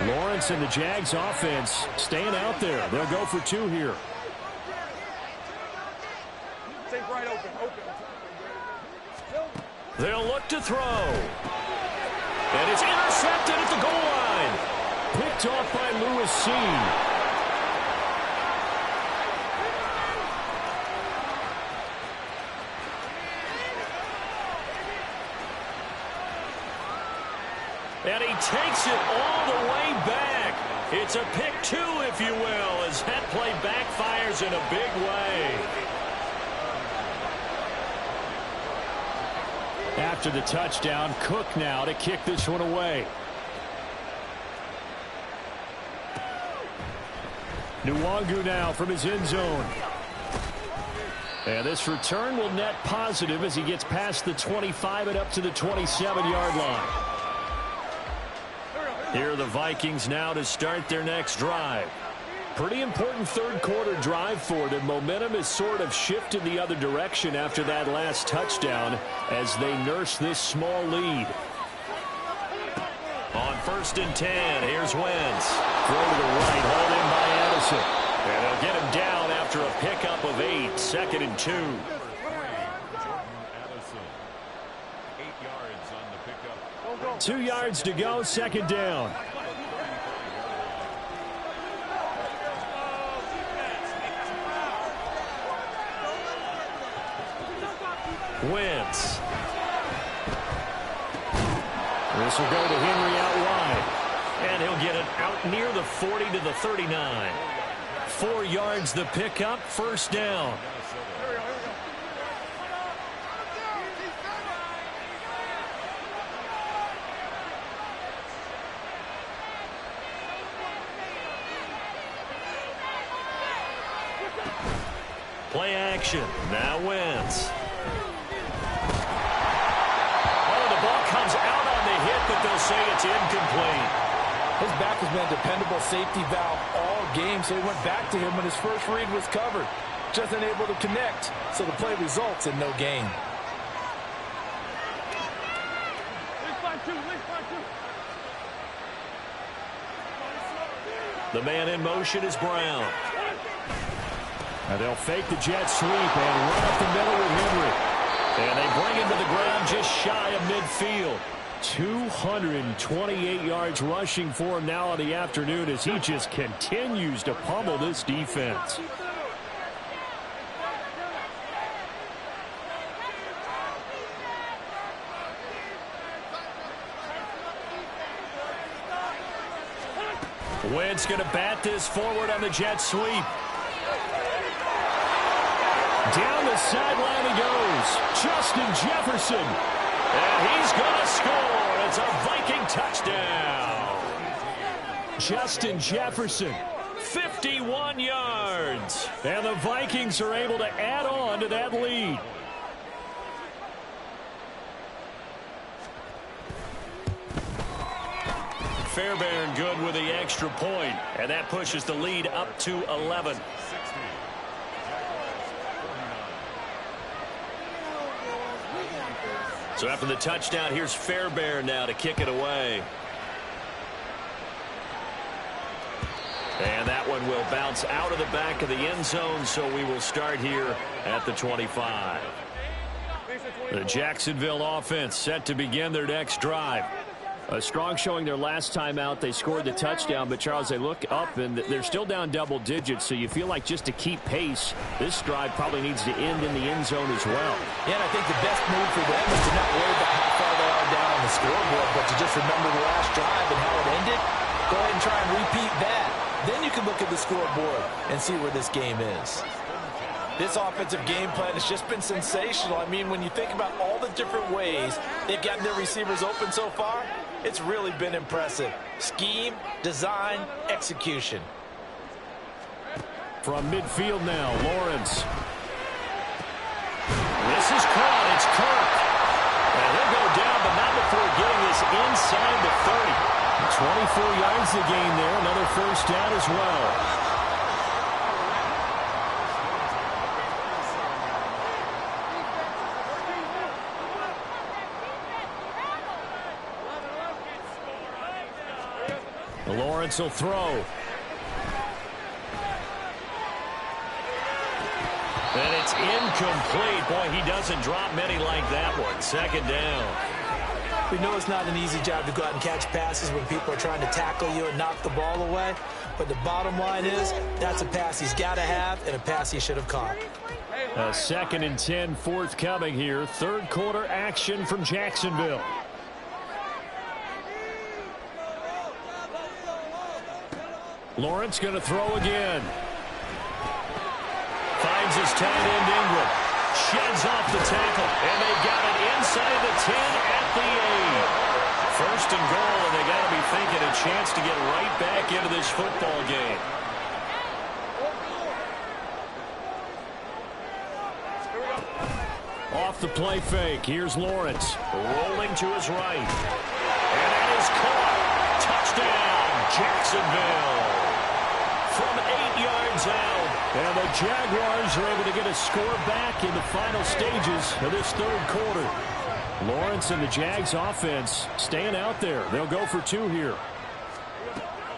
Lawrence and the Jags offense staying out there. They'll go for 2 here. They'll look to throw. And it's intercepted at the goal line. Picked off by Lewis Seen. And he takes it all the way back. It's a pick 2, if you will, as that play backfires in a big way. After the touchdown, Cook now to kick this one away. Nwangu now from his end zone. And this return will net positive as he gets past the 25 and up to the 27-yard line. Here are the Vikings now to start their next drive. Pretty important third-quarter drive for them. Momentum has sort of shifted the other direction after that last touchdown as they nurse this small lead. On 1st and 10, here's Wentz. Throw to the right, hauled in by Addison. And they'll get him down after a pickup of 8, 2nd and 2. 2 yards to go, 2nd down. Wentz. This will go to Henry out wide. And he'll get it out near the 40 to the 39. 4 yards the pickup, 1st down. Play action. Now Wentz. Oh, the ball comes out on the hit, but they'll say it's incomplete. His back has been a dependable safety valve all game, so he went back to him when his first read was covered. Just unable to connect, so the play results in no gain. The man in motion is Brown. Now they'll fake the jet sweep and run up the middle with Henry. And they bring him to the ground just shy of midfield. 228 yards rushing for him now in the afternoon as he just continues to pummel this defense. Wentz going to bat this forward on the jet sweep. Down the sideline he goes. Justin Jefferson. And he's going to score. It's a Viking touchdown. Justin Jefferson. 51 yards. And the Vikings are able to add on to that lead. Fairbairn good with the extra point. And that pushes the lead up to 11. So after the touchdown, here's Fairbairn now to kick it away. And that one will bounce out of the back of the end zone, so we will start here at the 25. The Jacksonville offense set to begin their next drive. A strong showing their last time out. They scored the touchdown, but Charles, they look up and they're still down double digits, so you feel like just to keep pace, this drive probably needs to end in the end zone as well. Yeah, and I think the best move for them is to not worry about how far they are down on the scoreboard, but to just remember the last drive and how it ended. Go ahead and try and repeat that. Then you can look at the scoreboard and see where this game is. This offensive game plan has just been sensational. I mean, when you think about all the different ways they've gotten their receivers open so far, it's really been impressive. Scheme, design, execution. From midfield now, Lawrence. This is caught. It's Kirk. And he'll go down, but not before getting this inside the 30. 24 yards to gain there. Another first down as well. Lawrence will throw. And it's incomplete. Boy, he doesn't drop many like that one. Second down. We know it's not an easy job to go out and catch passes when people are trying to tackle you and knock the ball away. But the bottom line is, that's a pass he's got to have and a pass he should have caught. A 2nd and 10 forthcoming here. Third quarter action from Jacksonville. Lawrence going to throw again. Finds his tight end Ingram. Sheds off the tackle. And they've got it inside the 10 at the 8. First and goal, and they got to be thinking a chance to get right back into this football game. Off the play fake. Here's Lawrence. Rolling to his right. And that is caught. Touchdown, Jacksonville. From 8 yards out. And the Jaguars are able to get a score back in the final stages of this third quarter. Lawrence and the Jags offense staying out there. They'll go for 2 here.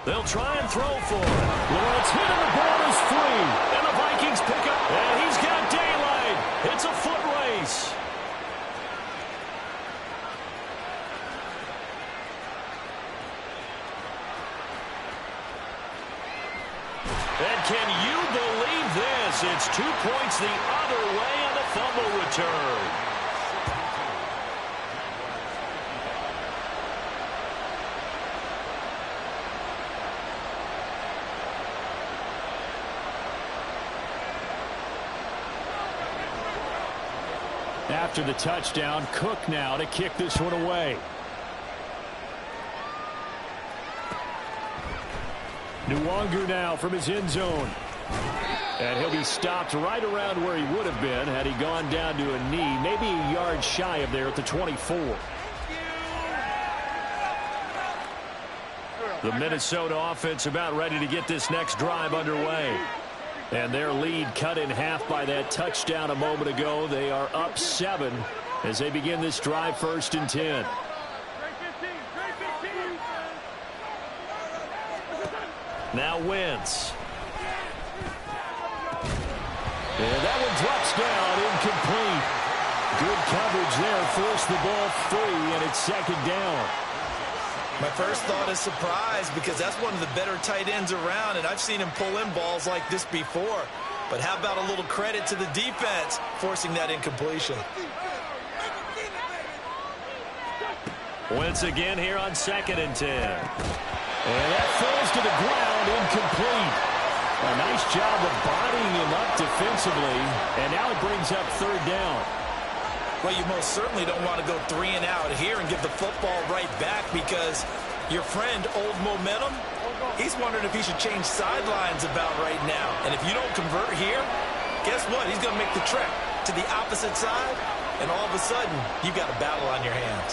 They'll try and throw for it. Lawrence hit and the ball is free. And the Vikings pick up. And he's got daylight. It's a foot race. And can you believe this? It's 2 points the other way on the fumble return. After the touchdown, Cook now to kick this one away. Nwangu now from his end zone. And he'll be stopped right around where he would have been had he gone down to a knee, maybe a yard shy of there at the 24. The Minnesota offense about ready to get this next drive underway. And their lead cut in half by that touchdown a moment ago. They are up 7 as they begin this drive, 1st and 10. Now Wentz. And that one drops down, incomplete. Good coverage there, forced the ball free, and it's second down. My first thought is surprise, because that's one of the better tight ends around, and I've seen him pull in balls like this before. But how about a little credit to the defense forcing that incompletion? Wentz again here on 2nd and 10. And that falls to the ground, incomplete. A nice job of bodying him up defensively, and now it brings up 3rd down. Well, you most certainly don't want to go 3 and out here and give the football right back, because your friend, Old Momentum, he's wondering if he should change sidelines about right now. And if you don't convert here, guess what? He's going to make the trek to the opposite side, and all of a sudden, you've got a battle on your hands.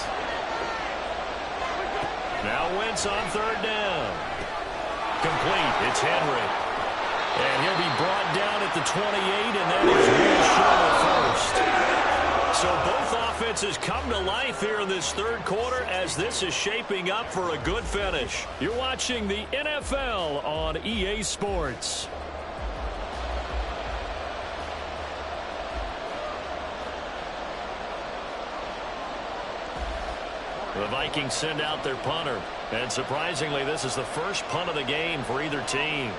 Now Wentz on 3rd down. Complete. It's Henry. And he'll be brought down at the 28, and that is real short of 1st. So both offenses come to life here in this 3rd quarter as this is shaping up for a good finish. You're watching the NFL on EA Sports. The Vikings send out their punter. And surprisingly, this is the first punt of the game for either team.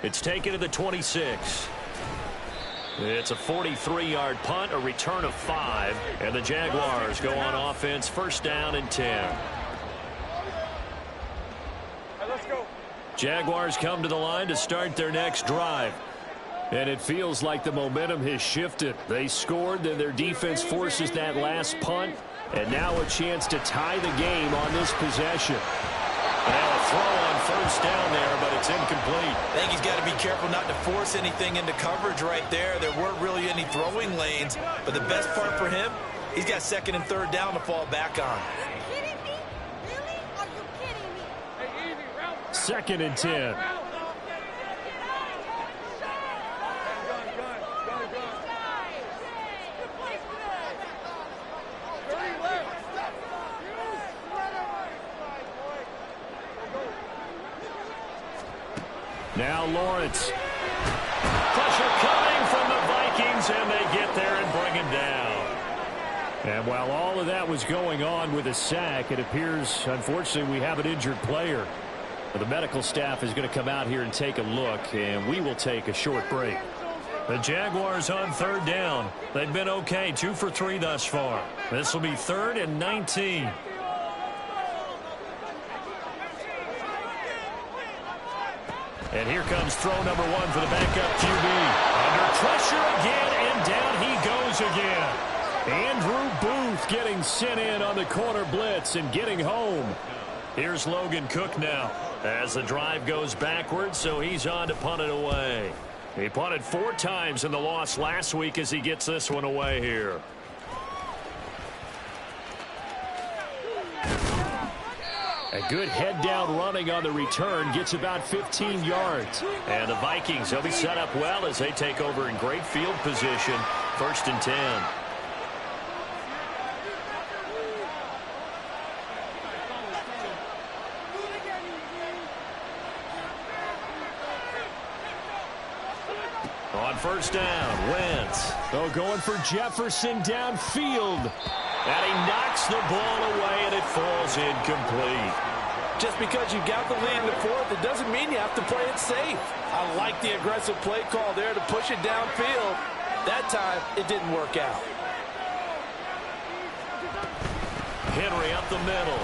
It's taken to the 26. It's a 43-yard punt, a return of 5. And the Jaguars go on offense, 1st down and 10. Let's go. Jaguars come to the line to start their next drive. And it feels like the momentum has shifted. They scored, then their defense forces that last punt, and now a chance to tie the game on this possession. Now a throw on 1st down there, but it's incomplete. I think he's got to be careful not to force anything into coverage right there. There weren't really any throwing lanes, but the best part for him, he's got 2nd and 3rd down to fall back on. 2nd and 10. Now Lawrence. Pressure coming from the Vikings, and they get there and bring him down. And while all of that was going on with a sack, it appears, unfortunately, we have an injured player. The medical staff is going to come out here and take a look, and we will take a short break. The Jaguars on 3rd down. They've been okay, 2 for 3 thus far. This will be 3rd and 19. And here comes throw number 1 for the backup QB. Under pressure again, and down he goes again. Andrew Booth getting sent in on the corner blitz and getting home. Here's Logan Cook now as the drive goes backwards, so he's on to punt it away. He punted 4 times in the loss last week as he gets this one away here. A good head-down running on the return gets about 15 yards. And the Vikings, they'll be set up well as they take over in great field position. 1st and 10. On 1st down, Wentz. Oh, going for Jefferson downfield. And he knocks the ball away, and it falls incomplete. Just because you got the lead in the 4th, it doesn't mean you have to play it safe. I like the aggressive play call there to push it downfield. That time, it didn't work out. Henry up the middle.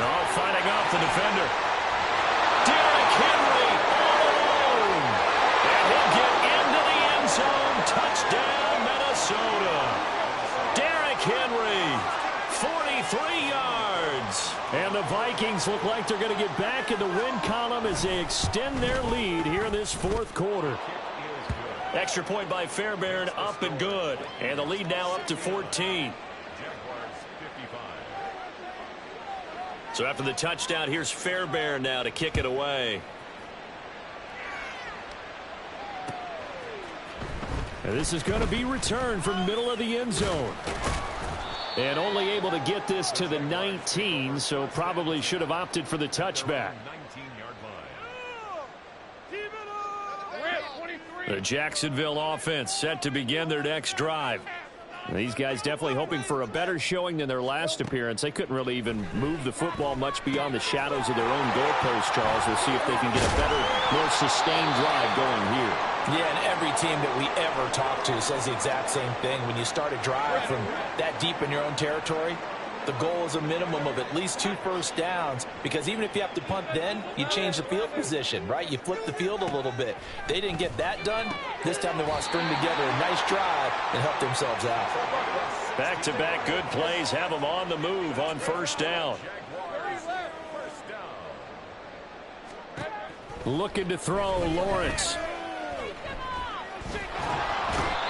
Oh, fighting off the defender. Derrick Henry all alone. And he'll get into the end zone. Touchdown, Minnesota. Derrick Henry, 43 yards. And the Vikings look like they're going to get back in the win column as they extend their lead here in this 4th quarter. Extra point by Fairbairn, up and good. And the lead now up to 14. So after the touchdown, here's Fairbairn now to kick it away. And this is going to be returned from the middle of the end zone. And only able to get this to the 19, so probably should have opted for the touchback. The Jacksonville offense set to begin their next drive. These guys definitely hoping for a better showing than their last appearance. They couldn't really even move the football much beyond the shadows of their own goalpost, Charles. We'll see if they can get a better, more sustained drive going here. Yeah, and every team that we ever talk to says the exact same thing. When you start a drive from that deep in your own territory, the goal is a minimum of at least 2 first downs, because even if you have to punt then, you change the field position, right? You flip the field a little bit. They didn't get that done. This time they want to string together a nice drive and help themselves out. Back-to-back good plays have them on the move on first down. Looking to throw, Lawrence.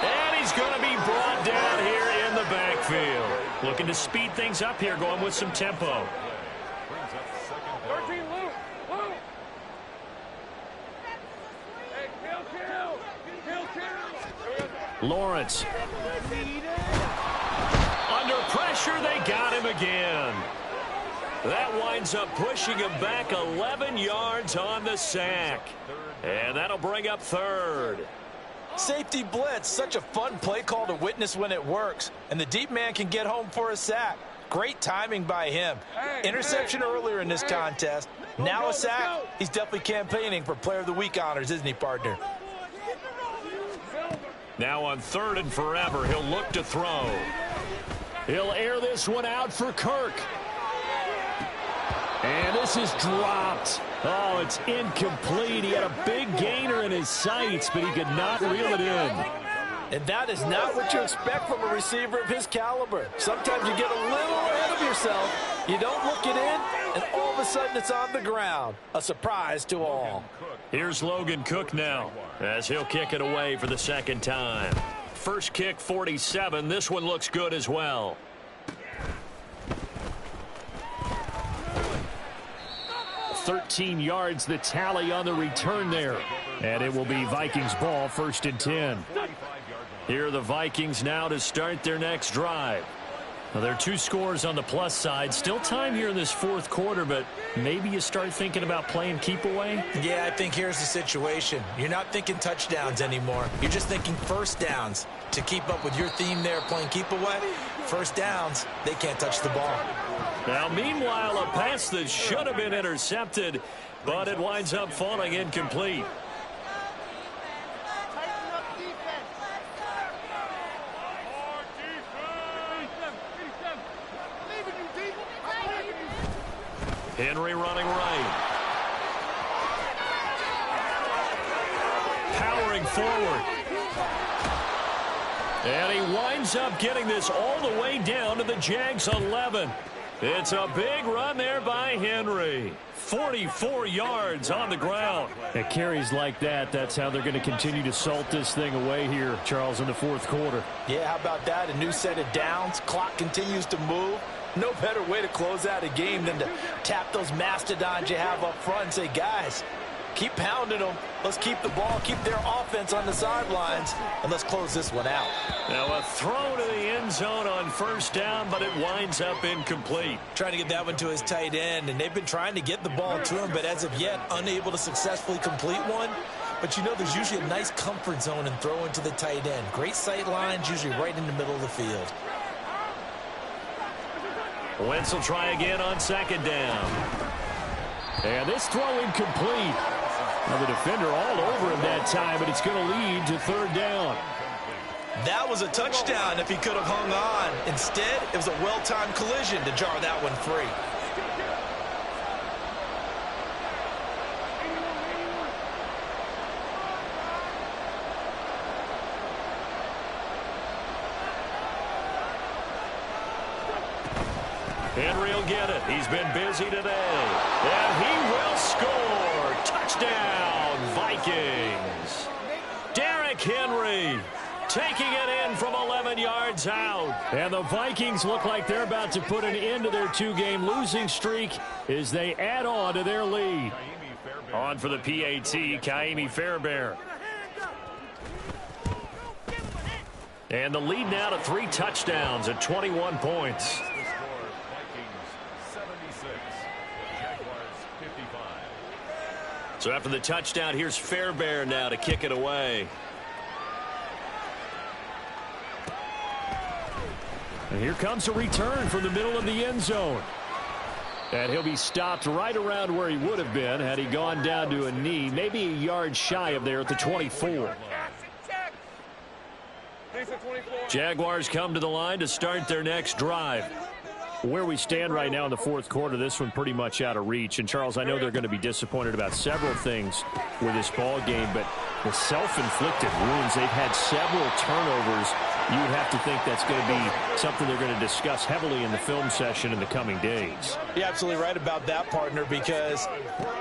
And he's going to be brought down here in the backfield. Looking to speed things up here, going with some tempo. Lawrence. Under pressure, they got him again. That winds up pushing him back 11 yards on the sack. And that'll bring up third. Safety blitz, such a fun play call to witness when it works. And the deep man can get home for a sack. Great timing by him. Interception earlier in this contest. Now a sack. He's definitely campaigning for Player of the Week honors, isn't he, partner? Now on 3rd and forever, he'll look to throw. He'll air this one out for Kirk. And this is dropped. Oh, it's incomplete. He had a big gainer in his sights, but he could not reel it in. And that is not what you expect from a receiver of his caliber. Sometimes you get a little ahead of yourself. You don't look it in, and all of a sudden it's on the ground. A surprise to all. Here's Logan Cook now, as he'll kick it away for the second time. First kick, 47. This one looks good as well. 13 yards the tally on the return there. And it will be Vikings ball, 1st and 10. Here are the Vikings now to start their next drive. Well, there are 2 scores on the plus side. Still time here in this 4th quarter, but maybe you start thinking about playing keep away? Yeah, I think here's the situation. You're not thinking touchdowns anymore. You're just thinking first downs. To keep up with your theme there, playing keep away, first downs, they can't touch the ball. Now, meanwhile, a pass that should have been intercepted, but it winds up falling incomplete. Henry running right. Powering forward. And he winds up getting this all the way down to the Jags 11. It's a big run there by Henry. 44 yards on the ground. At carries like that, that's how they're going to continue to salt this thing away here, Charles, in the 4th quarter. Yeah, how about that? A new set of downs. Clock continues to move. No better way to close out a game than to tap those mastodons you have up front and say, guys, keep pounding them. Let's keep the ball, keep their offense on the sidelines, and let's close this one out. Now a throw to the end zone on first down, but it winds up incomplete. Trying to get that one to his tight end, and they've been trying to get the ball to him, but as of yet, unable to successfully complete one. But you know, there's usually a nice comfort zone in throwing to the tight end. Great sight lines, usually right in the middle of the field. Wentz will try again on 2nd down. And this throw incomplete. Now the defender all over him that time, but it's going to lead to 3rd down. That was a touchdown if he could have hung on. Instead, it was a well-timed collision to jar that one free. Henry will get it. He's been busy today. And he will score. Touchdown, Vikings. Derrick Henry taking it in from 11 yards out. And the Vikings look like they're about to put an end to their 2-game losing streak as they add on to their lead. On for the PAT, Kaimi Fairbairn. And the lead now to 3 touchdowns at 21 points. The score, Vikings 76, Jaguars 55. So after the touchdown, here's Fairbairn now to kick it away. And here comes a return from the middle of the end zone. And he'll be stopped right around where he would have been had he gone down to a knee, maybe a yard shy of there at the 24. Jaguars come to the line to start their next drive. Where we stand right now in the fourth quarter, this one pretty much out of reach. And, Charles, I know they're going to be disappointed about several things with this ball game, but the self-inflicted wounds, they've had several turnovers. You would have to think that's going to be something they're going to discuss heavily in the film session in the coming days. You're absolutely right about that, partner, because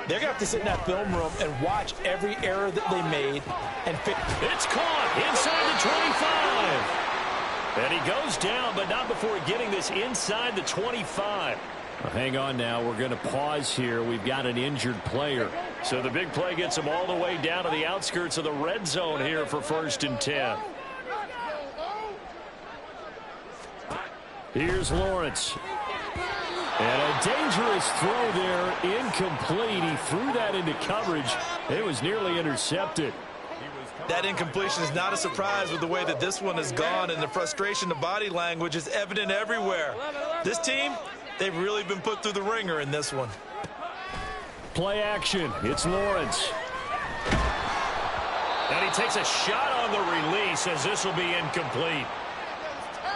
they're going to have to sit in that film room and watch every error that they made and fix. It's caught inside the 25. And he goes down, but not before getting this inside the 25. Well, hang on now. We're going to pause here. We've got an injured player. So the big play gets him all the way down to the outskirts of the red zone here for 1st and 10. Here's Lawrence. And a dangerous throw there, incomplete. He threw that into coverage. It was nearly intercepted. That incompletion is not a surprise with the way that this one has gone, and the frustration, the body language is evident everywhere. This team, they've really been put through the ringer in this one. Play action. It's Lawrence. And he takes a shot on the release as this will be incomplete.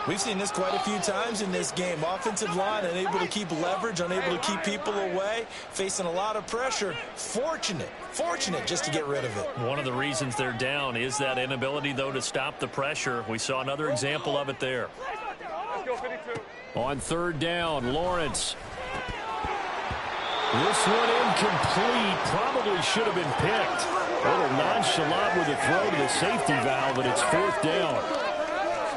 We've seen this quite a few times in this game. Offensive line unable to keep leverage, unable to keep people away, facing a lot of pressure. Fortunate just to get rid of it. One of the reasons they're down is that inability, though, to stop the pressure. We saw another example of it there. On 3rd down, Lawrence. This one incomplete. Probably should have been picked. A little nonchalant with a throw to the safety valve, and it's 4th down.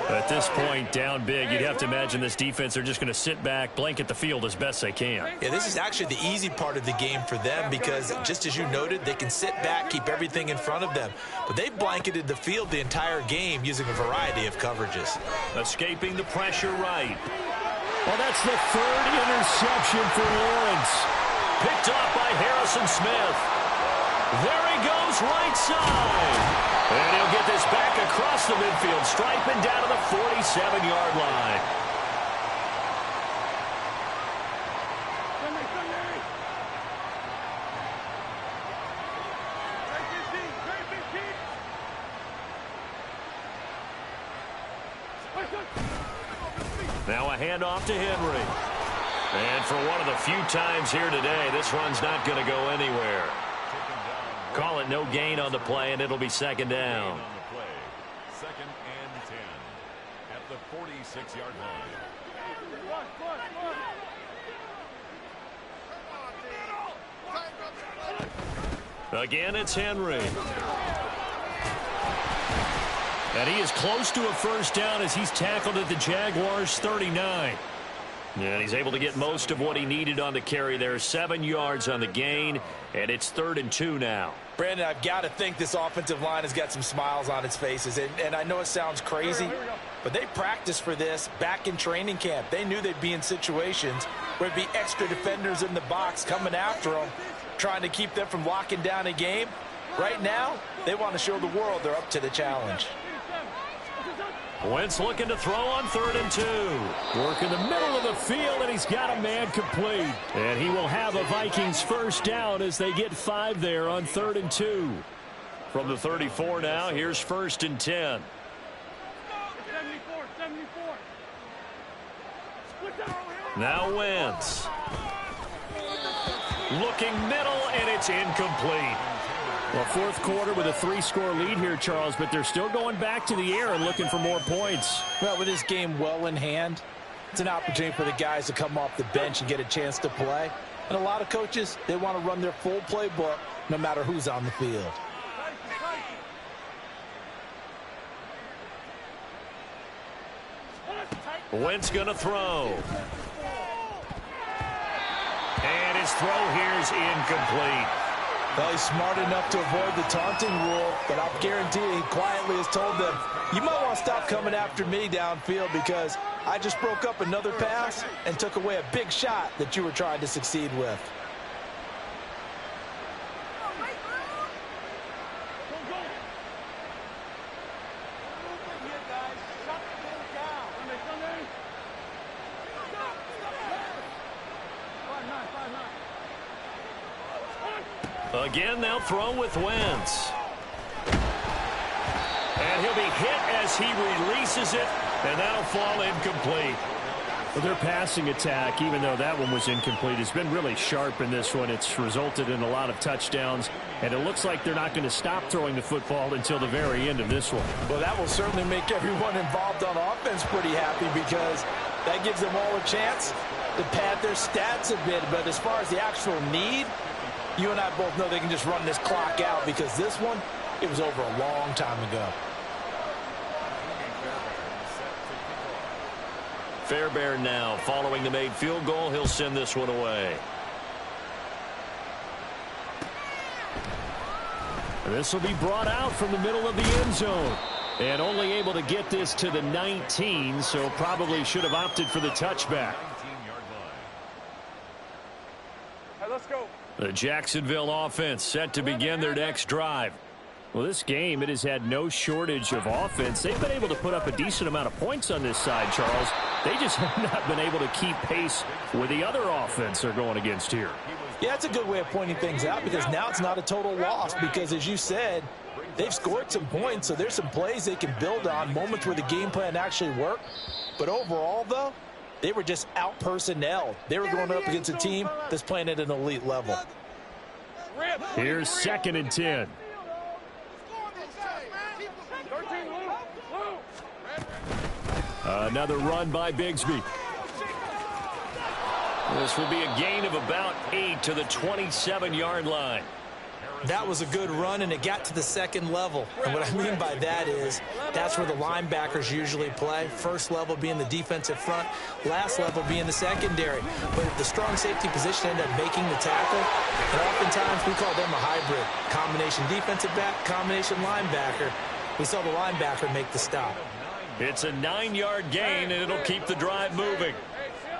At this point, down big, you'd have to imagine this defense are just going to sit back, blanket the field as best they can. Yeah, this is actually the easy part of the game for them because, just as you noted, they can sit back, keep everything in front of them. But they've blanketed the field the entire game using a variety of coverages. Escaping the pressure right. Well, that's the 3rd interception for Lawrence. Picked off by Harrison Smith. There he goes, right side. And he'll get this back across the midfield stripe and down to the 47-yard line. Now a handoff to Henry. And for one of the few times here today, this run's not going to go anywhere. Call it no gain on the play, and it'll be 2nd down. 2nd and 10 at the 46-yard line. Again, it's Henry. And he is close to a 1st down as he's tackled at the Jaguars' 39. And he's able to get most of what he needed on the carry there. 7 yards on the gain, and it's 3rd and 2 now. Brandon, I've got to think this offensive line has got some smiles on its faces. And I know it sounds crazy, but they practiced for this back in training camp. They knew they'd be in situations where there'd be extra defenders in the box coming after them, trying to keep them from locking down a game. Right now, they want to show the world they're up to the challenge. Wentz looking to throw on 3rd and 2. Work in the middle of the field, and he's got a man complete. And he will have a Vikings 1st down as they get 5 there on 3rd and 2. From the 34 now, here's 1st and 10. Now Wentz. Looking middle, and it's incomplete. Well, 4th quarter with a 3-score lead here, Charles, but they're still going back to the air and looking for more points. Well, with this game well in hand, it's an opportunity for the guys to come off the bench and get a chance to play. And a lot of coaches, they want to run their full playbook no matter who's on the field. Wentz going to throw. And his throw here is incomplete. Well, he's smart enough to avoid the taunting rule, but I'll guarantee he quietly has told them, you might want to stop coming after me downfield because I just broke up another pass and took away a big shot that you were trying to succeed with. Again, they'll throw with Wentz. And he'll be hit as he releases it, and that'll fall incomplete. Well, their passing attack, even though that one was incomplete, has been really sharp in this one. It's resulted in a lot of touchdowns, and it looks like they're not going to stop throwing the football until the very end of this one. Well, that will certainly make everyone involved on offense pretty happy because that gives them all a chance to pad their stats a bit. But as far as the actual need, you and I both know they can just run this clock out because this one, it was over a long time ago. Fairbairn now following the made field goal. He'll send this one away. This will be brought out from the middle of the end zone. And only able to get this to the 19, so probably should have opted for the touchback. Hey, let's go. The Jacksonville offense set to begin their next drive. Well, this game, it has had no shortage of offense. They've been able to put up a decent amount of points on this side, Charles. They just have not been able to keep pace with the other offense they're going against here. Yeah, that's a good way of pointing things out because now it's not a total loss because, as you said, they've scored some points, so there's some plays they can build on, moments where the game plan actually worked. But overall, though, they were just out-personnelled. They were going up against a team that's playing at an elite level. Here's 2nd and 10. Another run by Bigsby. This will be a gain of about 8 to the 27-yard line. That was a good run, and it got to the second level. And what I mean by that is that's where the linebackers usually play. First level being the defensive front, last level being the secondary. But if the strong safety position ended up making the tackle, and oftentimes we call them a hybrid. Combination defensive back, combination linebacker. We saw the linebacker make the stop. It's a 9-yard gain, and it'll keep the drive moving.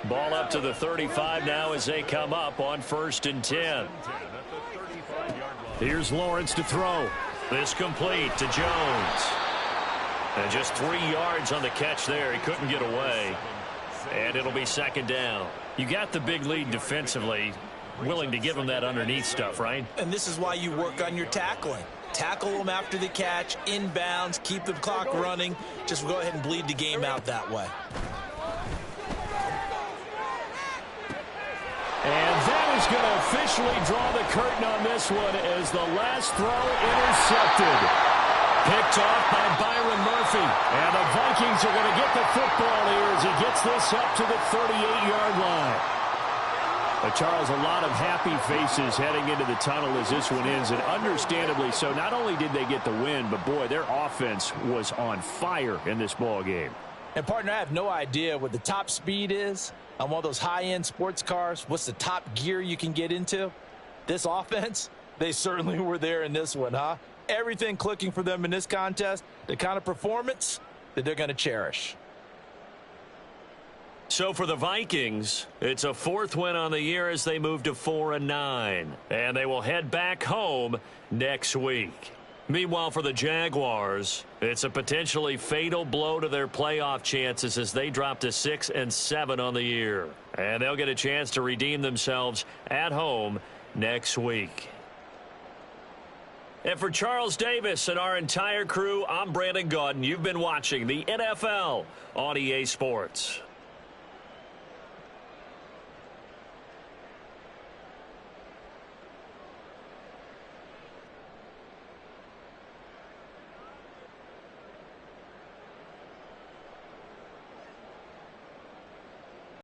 Ball up to the 35 now as they come up on 1st and 10. Here's Lawrence to throw. This complete to Jones. And just 3 yards on the catch there. He couldn't get away. And it'll be 2nd down. You got the big lead defensively. Willing to give them that underneath stuff, right? And this is why you work on your tackling. Tackle them after the catch, inbounds, keep the clock running. Just go ahead and bleed the game out that way. And that is going to officially draw the curtain on this one as the last throw intercepted. Picked off by Byron Murphy. And the Vikings are going to get the football here as he gets this up to the 38-yard line. But Charles, a lot of happy faces heading into the tunnel as this one ends, and understandably so. Not only did they get the win, but boy, their offense was on fire in this ball game. And partner, I have no idea what the top speed is on one of those high-end sports cars. What's the top gear you can get into? This offense, they certainly were there in this one, huh? Everything clicking for them in this contest, the kind of performance that they're going to cherish. So for the Vikings, it's a 4th win on the year as they move to 4-9. And they will head back home next week. Meanwhile, for the Jaguars, it's a potentially fatal blow to their playoff chances as they drop to 6-7 on the year. And they'll get a chance to redeem themselves at home next week. And for Charles Davis and our entire crew, I'm Brandon Gaudin. You've been watching the NFL on EA Sports.